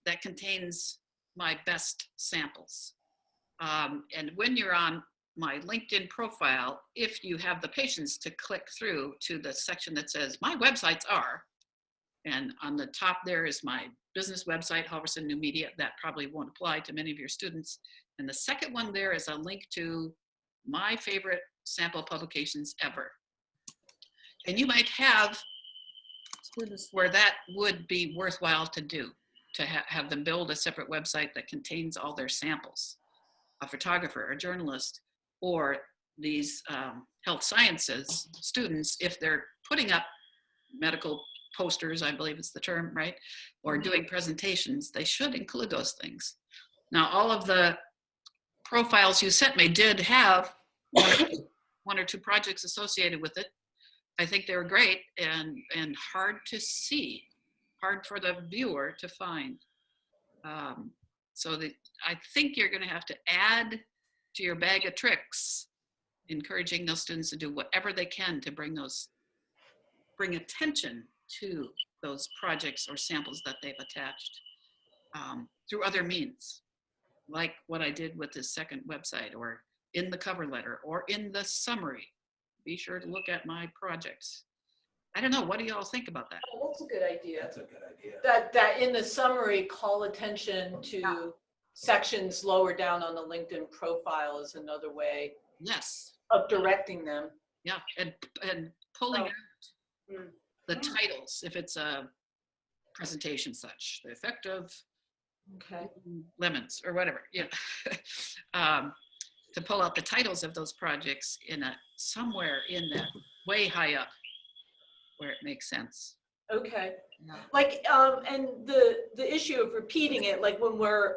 [SPEAKER 2] that contains my best samples. And when you're on my LinkedIn profile, if you have the patience to click through to the section that says my websites are, and on the top there is my business website, Halverson New Media. That probably won't apply to many of your students. And the second one there is a link to my favorite sample publications ever. And you might have students where that would be worthwhile to do, to have them build a separate website that contains all their samples. A photographer, a journalist, or these health sciences students, if they're putting up medical posters, I believe is the term, right? Or doing presentations, they should include those things. Now, all of the profiles you sent me did have one or two projects associated with it. I think they were great and hard to see, hard for the viewer to find. So I think you're going to have to add to your bag of tricks, encouraging those students to do whatever they can to bring attention to those projects or samples that they've attached through other means, like what I did with this second website, or in the cover letter, or in the summary. Be sure to look at my projects. I don't know, what do y'all think about that?
[SPEAKER 1] Oh, that's a good idea.
[SPEAKER 7] That's a good idea.
[SPEAKER 1] That in the summary, call attention to sections lower down on the LinkedIn profile is another way
[SPEAKER 2] Yes,
[SPEAKER 1] of directing them.
[SPEAKER 2] yeah, and pulling
[SPEAKER 1] Oh.
[SPEAKER 2] out the titles, if it's a presentation such, the effect of
[SPEAKER 1] Okay.
[SPEAKER 2] lemons or whatever, yeah. To pull out the titles of those projects somewhere in that, way high up where it makes sense.
[SPEAKER 1] Okay.
[SPEAKER 2] Yeah.
[SPEAKER 1] Like, and the issue of repeating it, like when we're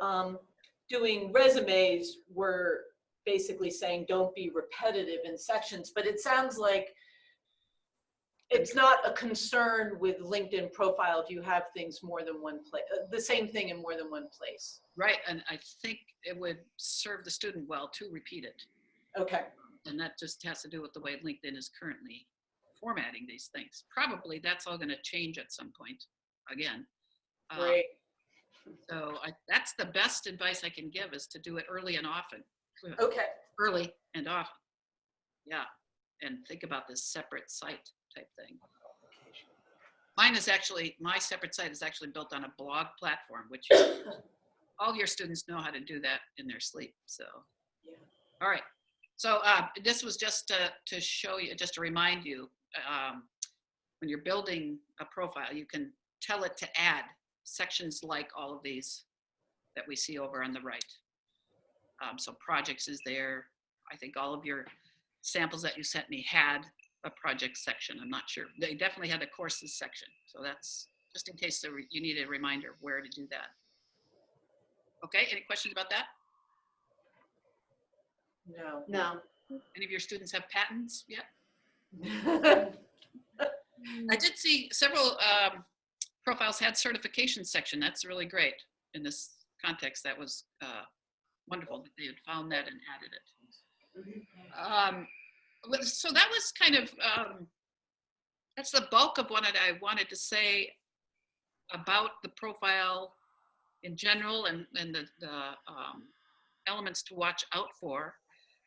[SPEAKER 1] doing resumes, we're basically saying don't be repetitive in sections, but it sounds like it's not a concern with LinkedIn profile if you have things more than one place, the same thing in more than one place.
[SPEAKER 2] Right, and I think it would serve the student well to repeat it.
[SPEAKER 1] Okay.
[SPEAKER 2] And that just has to do with the way LinkedIn is currently formatting these things. Probably that's all going to change at some point again.
[SPEAKER 1] Great.
[SPEAKER 2] So that's the best advice I can give, is to do it early and often.
[SPEAKER 1] Okay.
[SPEAKER 2] Early and often. Yeah. And think about this separate site type thing. My separate site is actually built on a blog platform, which all your students know how to do that in their sleep. So,
[SPEAKER 1] Yeah.
[SPEAKER 2] All right. So this was just to show you, just to remind you, when you're building a profile, you can tell it to add sections like all of these that we see over on the right. So projects is there. I think all of your samples that you sent me had a project section. I'm not sure. They definitely had a courses section. So that's just in case you need a reminder of where to do that. Okay, any questions about that?
[SPEAKER 1] No.
[SPEAKER 3] No.
[SPEAKER 2] Any of your students have patents yet? I did see several profiles had certification section. That's really great in this context. That was wonderful that they had found that and added it. So that was kind of, that's the bulk of what I wanted to say about the profile in general, and the elements to watch out for.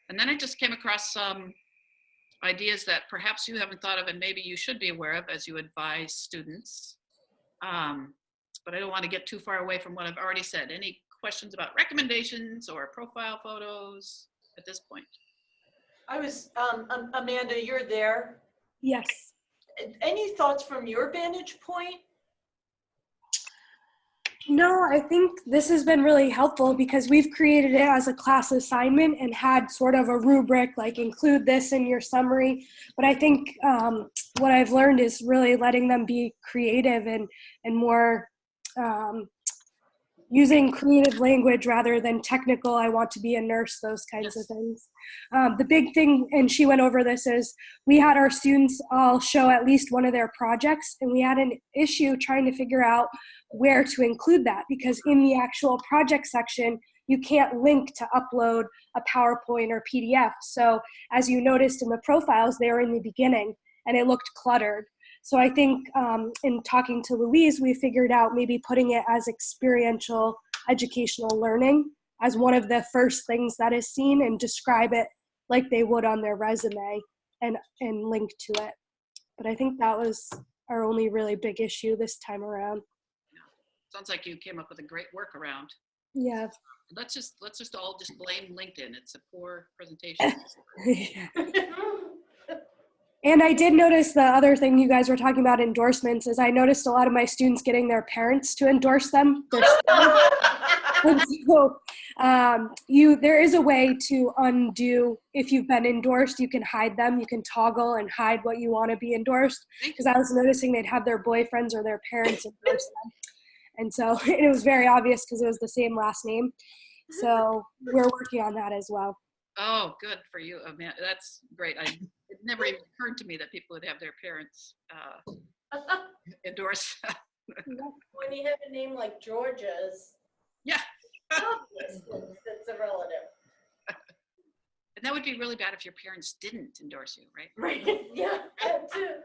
[SPEAKER 2] And then I just came across some ideas that perhaps you haven't thought of and maybe you should be aware of as you advise students. But I don't want to get too far away from what I've already said. Any questions about recommendations or profile photos at this point?
[SPEAKER 1] I was, Amanda, you're there.
[SPEAKER 5] Yes.
[SPEAKER 1] Any thoughts from your vantage point?
[SPEAKER 5] No, I think this has been really helpful because we've created it as a class assignment and had sort of a rubric, like include this in your summary. But I think what I've learned is really letting them be creative and more using creative language rather than technical, I want to be a nurse, those kinds of things. The big thing, and she went over this, is we had our students all show at least one of their projects, and we had an issue trying to figure out where to include that, because in the actual project section, you can't link to upload a PowerPoint or PDF. So as you noticed in the profiles, they were in the beginning, and it looked cluttered. So I think in talking to Louise, we figured out maybe putting it as experiential educational learning as one of the first things that is seen and describe it like they would on their resume and link to it. But I think that was our only really big issue this time around.
[SPEAKER 2] Sounds like you came up with a great workaround.
[SPEAKER 5] Yeah.
[SPEAKER 2] Let's just all just blame LinkedIn. It's a poor presentation.
[SPEAKER 5] And I did notice the other thing you guys were talking about endorsements is I noticed a lot of my students getting their parents to endorse them. And so there is a way to undo if you've been endorsed. You can hide them. You can toggle and hide what you want to be endorsed. Because I was noticing they'd have their boyfriends or their parents endorse them. And so it was very obvious because it was the same last name. So we're working on that as well.
[SPEAKER 2] Oh, good for you, Amanda. That's great. It never even occurred to me that people would have their parents endorse.
[SPEAKER 6] When you have a name like Georgia's,
[SPEAKER 2] Yeah.
[SPEAKER 6] obvious it's a relative.
[SPEAKER 2] And that would be really bad if your parents didn't endorse you, right?
[SPEAKER 6] Right. Yeah, that too.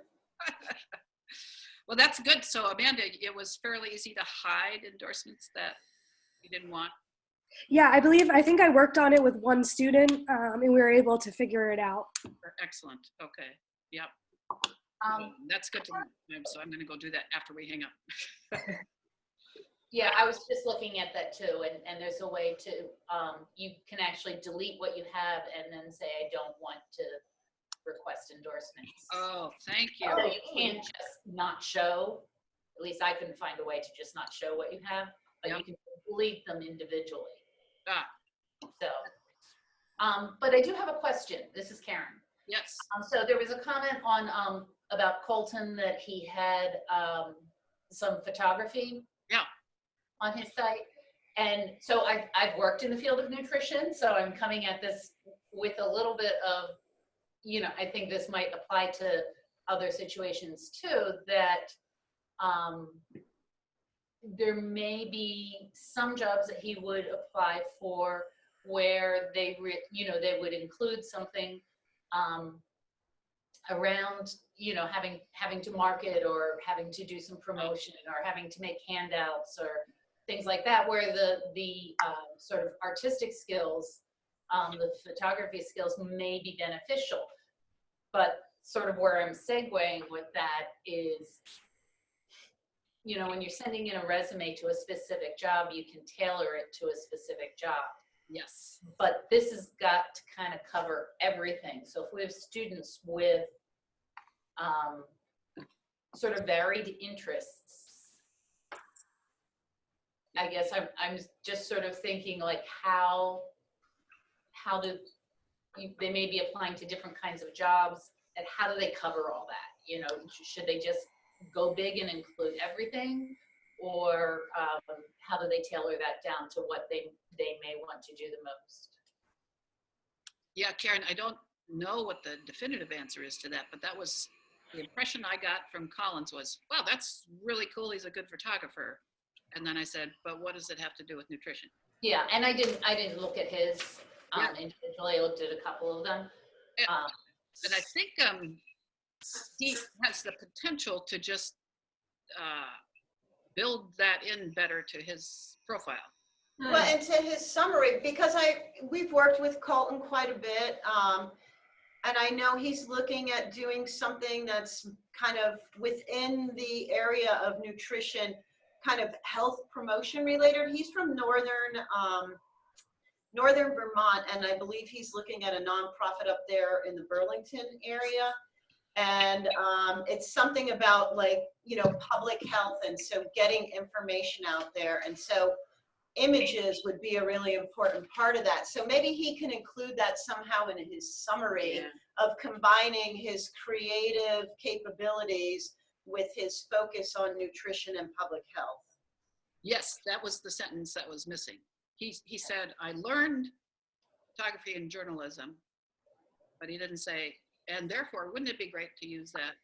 [SPEAKER 2] Well, that's good. So, Amanda, it was fairly easy to hide endorsements that you didn't want.
[SPEAKER 5] Yeah, I think I worked on it with one student and we were able to figure it out.
[SPEAKER 2] Excellent. Okay. Yep. That's good to know. So I'm going to go do that after we hang up.
[SPEAKER 3] Yeah, I was just looking at that too, and there's a way to, you can actually delete what you have and then say, I don't want to request endorsements.
[SPEAKER 2] Oh, thank you.
[SPEAKER 3] So you can't just not show, at least I couldn't find a way to just not show what you have, but
[SPEAKER 2] Yep.
[SPEAKER 3] you can delete them individually.
[SPEAKER 2] Ah,
[SPEAKER 3] So, but I do have a question. This is Karen.
[SPEAKER 2] yes.
[SPEAKER 3] So there was a comment on, about Colton that he had, some photography.
[SPEAKER 2] Yeah.
[SPEAKER 3] On his site. And so I've worked in the field of nutrition, so I'm coming at this with a little bit of, I think this might apply to other situations too, that there may be some jobs that he would apply for where they would include something around, having to market or having to do some promotion or having to make handouts or things like that, where the sort of artistic skills, the photography skills may be beneficial. But sort of where I'm segueing with that is, when you're sending in a resume to a specific job, you can tailor it to a specific job.
[SPEAKER 2] Yes.
[SPEAKER 3] But this has got to kind of cover everything. So if we have students with sort of varied interests, I guess I'm just sort of thinking like how do they may be applying to different kinds of jobs, and how do they cover all that? Should they just go big and include everything, or how do they tailor that down to what they may want to do the most?
[SPEAKER 2] Yeah, Karen, I don't know what the definitive answer is to that, but that was the impression I got from Collins was, wow, that's really cool. He's a good photographer. And then I said, but what does it have to do with nutrition?
[SPEAKER 3] Yeah, and I didn't look at his individually. I looked at a couple of them.
[SPEAKER 2] And I think he has the potential to just build that in better to his profile.
[SPEAKER 4] Well, and to his summary, because we've worked with Colton quite a bit, and I know he's looking at doing something that's kind of within the area of nutrition, kind of health promotion related. He's from northern Vermont, and I believe he's looking at a nonprofit up there in the Burlington area. And it's something about public health, and so getting information out there. And so images would be a really important part of that. So maybe he can include that somehow in his summary of combining his creative capabilities with his focus on nutrition and public health.
[SPEAKER 2] Yes, that was the sentence that was missing. He said, I learned photography and journalism, but he didn't say, and therefore, wouldn't it be great to use that?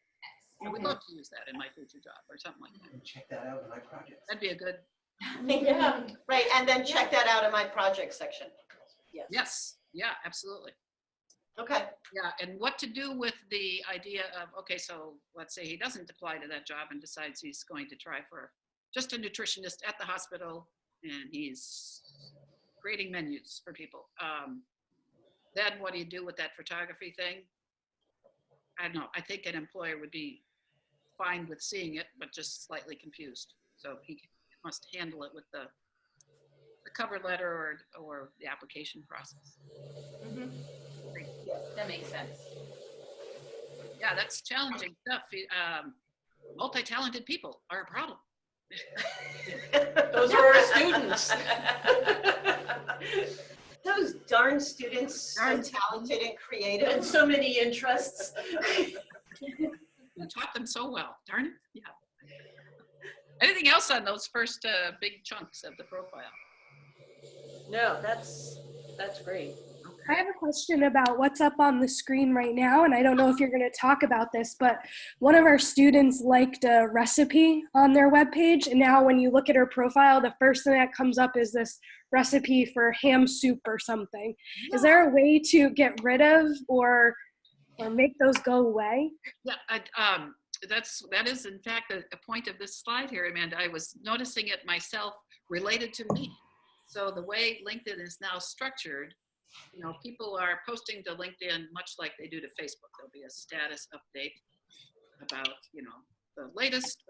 [SPEAKER 2] I would love to use that in my future job or something like that.
[SPEAKER 7] Check that out in my project.
[SPEAKER 2] That'd be a good.
[SPEAKER 6] Yeah.
[SPEAKER 4] Right, and then check that out in my project section.
[SPEAKER 2] Yes, yeah, absolutely.
[SPEAKER 4] Okay.
[SPEAKER 2] Yeah, and what to do with the idea of, okay, so let's say he doesn't apply to that job and decides he's going to try for just a nutritionist at the hospital, and he's creating menus for people. Then what do you do with that photography thing? I don't know. I think an employer would be fine with seeing it, but just slightly confused. So he must handle it with the cover letter or the application process.
[SPEAKER 3] That makes sense.
[SPEAKER 2] Yeah, that's challenging stuff. Multi-talented people are a problem.
[SPEAKER 1] Those are our students.
[SPEAKER 4] Those darn students, so
[SPEAKER 2] Darn.
[SPEAKER 4] talented and
[SPEAKER 1] And
[SPEAKER 4] creative.
[SPEAKER 1] so many interests.
[SPEAKER 2] You taught them so well, darn it. Yeah. Anything else on those first big chunks of the profile?
[SPEAKER 1] No, that's great.
[SPEAKER 5] I have a question about what's up on the screen right now, and I don't know if you're going to talk about this, but one of our students liked a recipe on their webpage, and now when you look at her profile, the first thing that comes up is this recipe for ham soup or something. Is there a way to get rid of or make those go away?
[SPEAKER 2] Yeah, that is in fact a point of this slide here, Amanda. I was noticing it myself related to me. So the way LinkedIn is now structured, you know, people are posting to LinkedIn much like they do to Facebook. There'll be a status update about, you know, the latest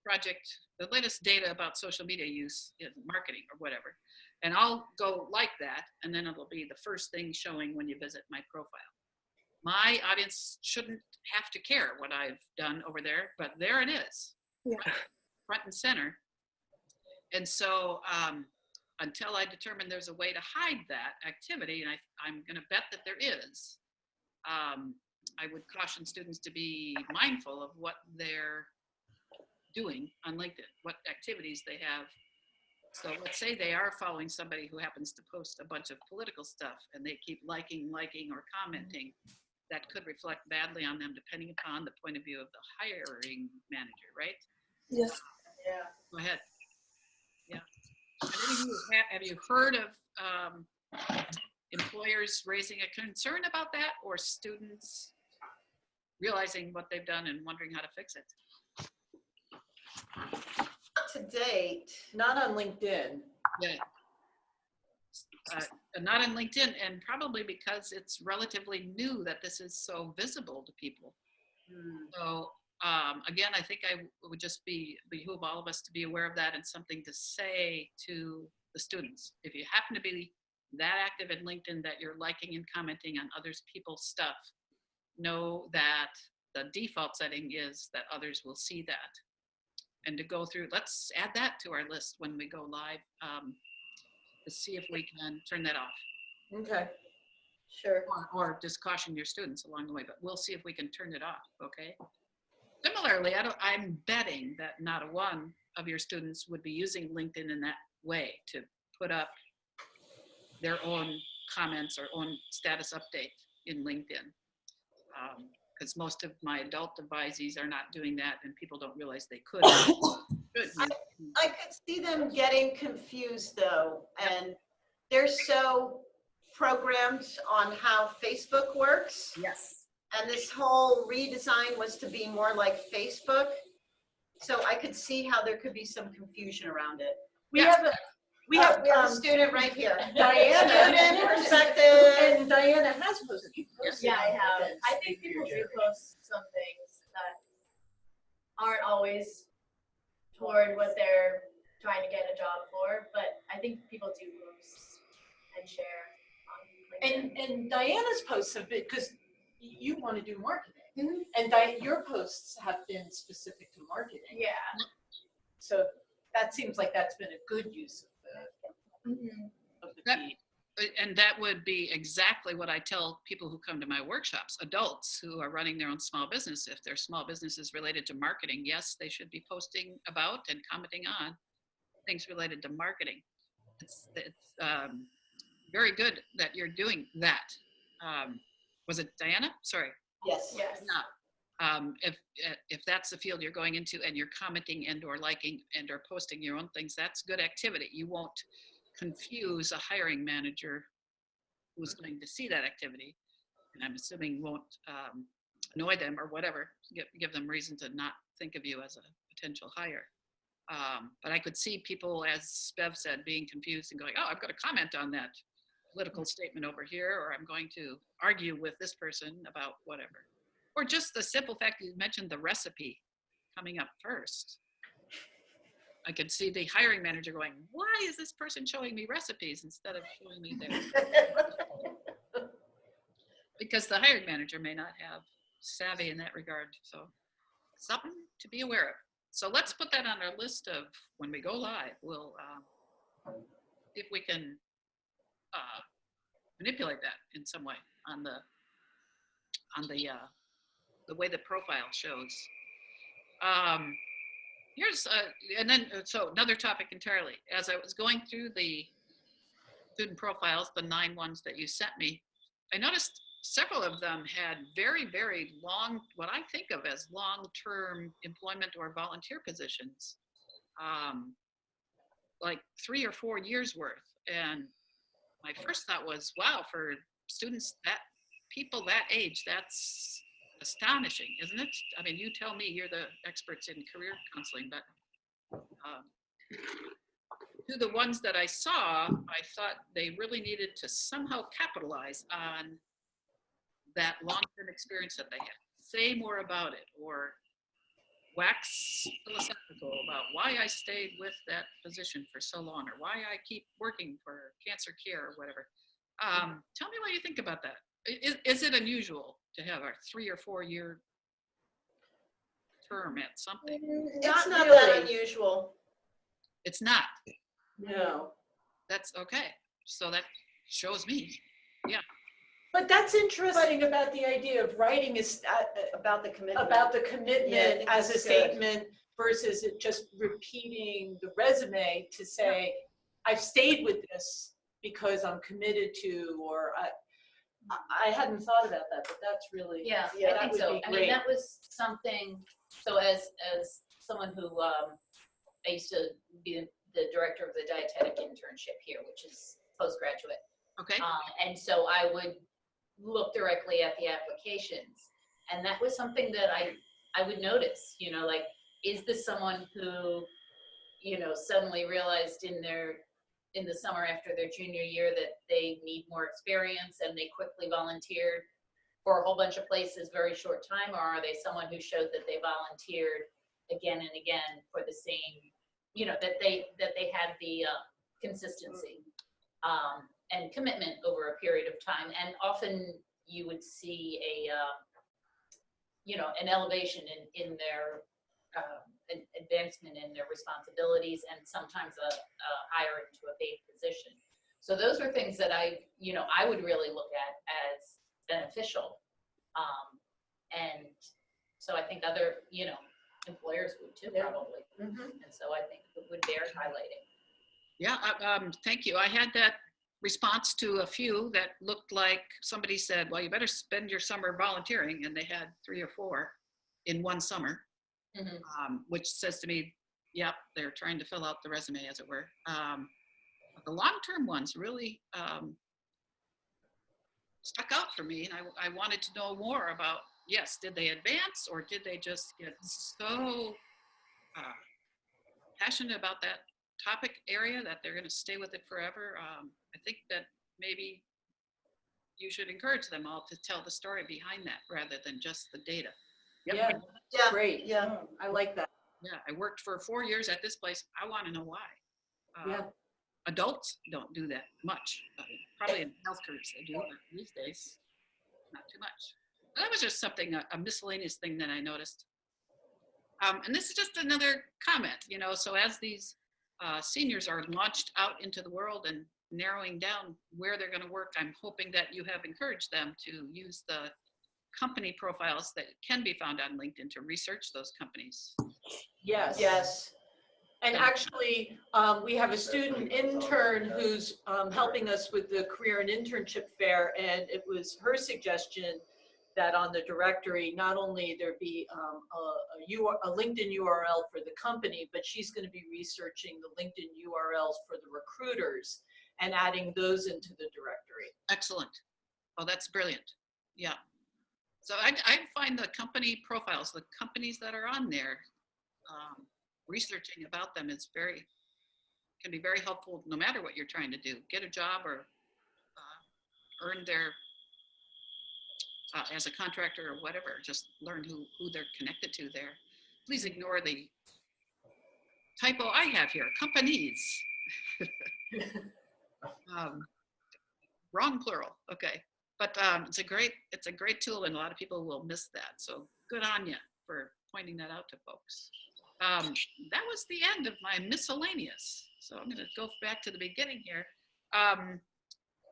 [SPEAKER 2] project, the latest data about social media use in marketing or whatever. And I'll go like that, and then it'll be the first thing showing when you visit my profile. My audience shouldn't have to care what I've done over there, but there it is,
[SPEAKER 5] Yeah.
[SPEAKER 2] front and center. And so until I determine there's a way to hide that activity, and I'm going to bet that there is, I would caution students to be mindful of what they're doing on LinkedIn, what activities they have. So let's say they are following somebody who happens to post a bunch of political stuff and they keep liking or commenting. That could reflect badly on them depending upon the point of view of the hiring manager, right?
[SPEAKER 5] Yeah.
[SPEAKER 6] Yeah.
[SPEAKER 2] Go ahead. Yeah. Have you heard of employers raising a concern about that, or students realizing what they've done and wondering how to fix it?
[SPEAKER 4] To date,
[SPEAKER 1] Not on LinkedIn.
[SPEAKER 2] Yeah. Not on LinkedIn, and probably because it's relatively new that this is so visible to people. So again, I think I would just behoove all of us to be aware of that and something to say to the students. If you happen to be that active in LinkedIn that you're liking and commenting on others people's stuff, know that the default setting is that others will see that. And to go through, let's add that to our list when we go live, to see if we can turn that off.
[SPEAKER 1] Okay.
[SPEAKER 6] Sure.
[SPEAKER 2] Or just caution your students along the way, but we'll see if we can turn it off, okay? Similarly, I'm betting that not a one of your students would be using LinkedIn in that way to put up their own comments or own status update in LinkedIn. Because most of my adult advisees are not doing that, and people don't realize they could.
[SPEAKER 4] I could see them getting confused though, and they're so programmed on how Facebook works.
[SPEAKER 2] Yes.
[SPEAKER 4] And this whole redesign was to be more like Facebook. So I could see how there could be some confusion around it.
[SPEAKER 1] We
[SPEAKER 2] Yes.
[SPEAKER 1] have
[SPEAKER 4] We have a student right here.
[SPEAKER 1] Diana.
[SPEAKER 4] Student perspective.
[SPEAKER 1] And Diana has posted.
[SPEAKER 6] Yeah, I have. I think people do post some things that aren't always toward what they're trying to get a job for, but I think people do post and share on LinkedIn.
[SPEAKER 1] And Diana's posts have been, because you want to do marketing.
[SPEAKER 6] Mhm.
[SPEAKER 1] And your posts have been specific to marketing.
[SPEAKER 6] Yeah.
[SPEAKER 1] So that seems like that's been a good use
[SPEAKER 6] Mhm.
[SPEAKER 1] of the
[SPEAKER 2] That-
[SPEAKER 1] feed.
[SPEAKER 2] And that would be exactly what I tell people who come to my workshops, adults who are running their own small business. If their small business is related to marketing, yes, they should be posting about and commenting on things related to marketing. It's very good that you're doing that. Was it Diana? Sorry.
[SPEAKER 4] Yes.
[SPEAKER 6] Yes.
[SPEAKER 2] No. If that's the field you're going into and you're commenting and or liking and or posting your own things, that's good activity. You won't confuse a hiring manager who's going to see that activity, and I'm assuming won't annoy them or whatever, give them reason to not think of you as a potential hire. But I could see people, as Bev said, being confused and going, oh, I've got to comment on that political statement over here, or I'm going to argue with this person about whatever. Or just the simple fact that you mentioned the recipe coming up first. I could see the hiring manager going, why is this person showing me recipes instead of showing me their, because the hiring manager may not have savvy in that regard. So something to be aware of. So let's put that on our list of when we go live, we'll see if we can manipulate that in some way on the way the profile shows. Here's and then so another topic entirely. As I was going through the student profiles, the 9 ones that you sent me, I noticed several of them had very, very long, what I think of as long-term employment or volunteer positions, like 3 or 4 years worth. And my first thought was, wow, for students people that age, that's astonishing, isn't it? I mean, you tell me, you're the experts in career counseling, but to the ones that I saw, I thought they really needed to somehow capitalize on that long-term experience that they had. Say more about it, or wax philosophical about why I stayed with that position for so long, or why I keep working for cancer care or whatever. Tell me what you think about that. Is it unusual to have a 3 or 4 year term at something?
[SPEAKER 4] It's not
[SPEAKER 1] really.
[SPEAKER 4] that unusual.
[SPEAKER 2] It's not.
[SPEAKER 1] No.
[SPEAKER 2] That's okay. So that shows me. Yeah.
[SPEAKER 1] But that's interesting about the idea of writing is
[SPEAKER 4] About the commitment.
[SPEAKER 1] about the
[SPEAKER 4] Yeah, I
[SPEAKER 1] commitment
[SPEAKER 4] think
[SPEAKER 1] as a
[SPEAKER 4] that's good.
[SPEAKER 1] statement versus it just repeating the resume to say, I've stayed with this because I'm committed to, or I hadn't thought about that, but that's really,
[SPEAKER 3] Yeah,
[SPEAKER 1] Yeah,
[SPEAKER 3] I
[SPEAKER 1] that
[SPEAKER 3] think
[SPEAKER 1] would
[SPEAKER 3] so.
[SPEAKER 1] be
[SPEAKER 3] I mean,
[SPEAKER 1] great.
[SPEAKER 3] that was something, so as someone who, I used to be the director of the dietetic internship here, which is postgraduate.
[SPEAKER 2] Okay.
[SPEAKER 3] And so I would look directly at the applications. And that was something that I would notice, you know, like, is this someone who, you know, suddenly realized in the summer after their junior year that they need more experience and they quickly volunteered for a whole bunch of places very short time, or are they someone who showed that they volunteered again and again for the same, you know, that they had the consistency and commitment over a period of time. And often you would see a you know, an elevation in their an advancement in their responsibilities, and sometimes a hire into a paid position. So those are things that I would really look at as beneficial. And so I think other, you know, employers would too,
[SPEAKER 4] Yeah.
[SPEAKER 3] probably.
[SPEAKER 4] Mhm.
[SPEAKER 3] And so I think it would bear highlighting.
[SPEAKER 2] Yeah, thank you. I had that response to a few that looked like somebody said, well, you better spend your summer volunteering, and they had 3 or 4 in one summer, which says to me, yeah, they're trying to fill out the resume, as it were. But the long-term ones really stuck out for me, and I wanted to know more about, yes, did they advance, or did they just get so passionate about that topic area that they're going to stay with it forever. I think that maybe you should encourage them all to tell the story behind that rather than just the data. Yep.
[SPEAKER 1] Yeah,
[SPEAKER 4] Yeah.
[SPEAKER 1] great.
[SPEAKER 4] Yeah.
[SPEAKER 1] I like that.
[SPEAKER 2] Yeah, I worked for 4 years at this place. I want to know why.
[SPEAKER 1] Yeah.
[SPEAKER 2] Adults don't do that much. Probably in health careers they do, but these days, not too much. But that was just something, a miscellaneous thing that I noticed. And this is just another comment, you know, so as these seniors are launched out into the world and narrowing down where they're going to work, I'm hoping that you have encouraged them to use the company profiles that can be found on LinkedIn to research those companies.
[SPEAKER 1] Yes.
[SPEAKER 4] Yes.
[SPEAKER 1] And actually, we have a student intern who's helping us with the career and internship fair, and it was her suggestion that on the directory, not only there be a LinkedIn URL for the company, but she's going to be researching the LinkedIn URLs for the recruiters and adding those into the directory.
[SPEAKER 2] Excellent. Oh, that's brilliant. Yeah. So I find the company profiles, the companies that are on there, researching about them is can be very helpful no matter what you're trying to do. Get a job or earn their, as a contractor or whatever, just learn who they're connected to there. Please ignore the typo I have here, companies. Wrong plural, okay. But it's a great tool and a lot of people will miss that. So good on you for pointing that out to folks. That was the end of my miscellaneous. So I'm gonna go back to the beginning here.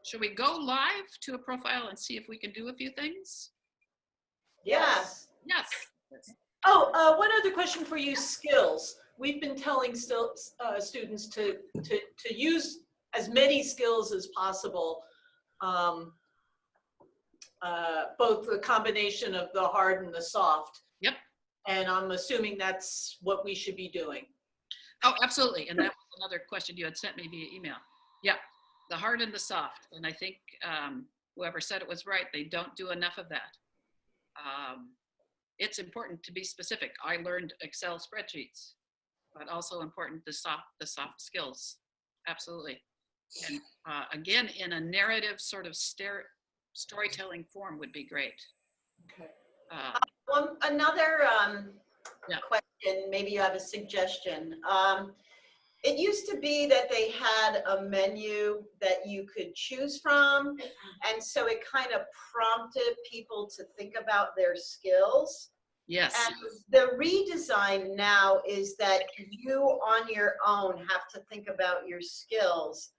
[SPEAKER 2] Should we go live to a profile and see if we can do a few things?
[SPEAKER 4] Yes.
[SPEAKER 2] Yes.
[SPEAKER 1] Oh, one other question for you, skills. We've been telling students to use as many skills as possible, both the combination of the hard and the soft.
[SPEAKER 2] Yep.
[SPEAKER 1] And I'm assuming that's what we should be doing.
[SPEAKER 2] Oh, absolutely. And that was another question you had sent me via email. Yep. The hard and the soft. And I think whoever said it was right. They don't do enough of that. It's important to be specific. I learned Excel spreadsheets, but also important the soft skills. Absolutely. And again, in a narrative sort of storytelling form would be great.
[SPEAKER 1] Okay.
[SPEAKER 4] Another
[SPEAKER 2] Yeah.
[SPEAKER 4] question, maybe you have a suggestion. It used to be that they had a menu that you could choose from, and so it kind of prompted people to think about their skills.
[SPEAKER 2] Yes.
[SPEAKER 4] And the redesign now is that you on your own have to think about your skills.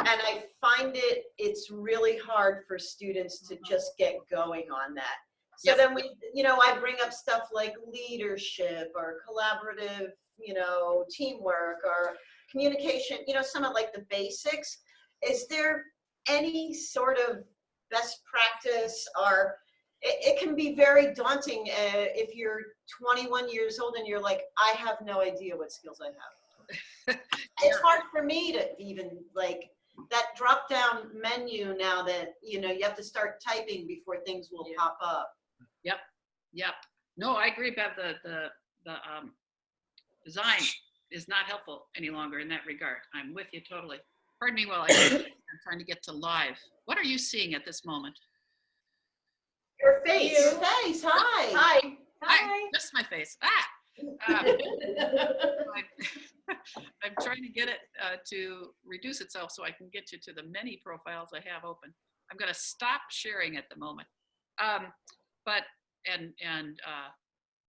[SPEAKER 4] And I find it's really hard for students to just get going on that. So
[SPEAKER 2] Yep.
[SPEAKER 4] then I bring up stuff like leadership or collaborative, teamwork or communication, some of like the basics. Is there any sort of best practice, or it can be very daunting if you're 21 years old and you're like, I have no idea what skills I have. It's hard for me to even that drop down menu now that, you have to start typing before things will pop up.
[SPEAKER 2] Yep. No, I agree about the design is not helpful any longer in that regard. I'm with you totally. Pardon me while I'm trying to get to live. What are you seeing at this moment?
[SPEAKER 4] Your face. Hi.
[SPEAKER 2] Hi. Just my face. I'm trying to get it to reduce itself so I can get you to the many profiles I have open. I'm going to stop sharing at the moment.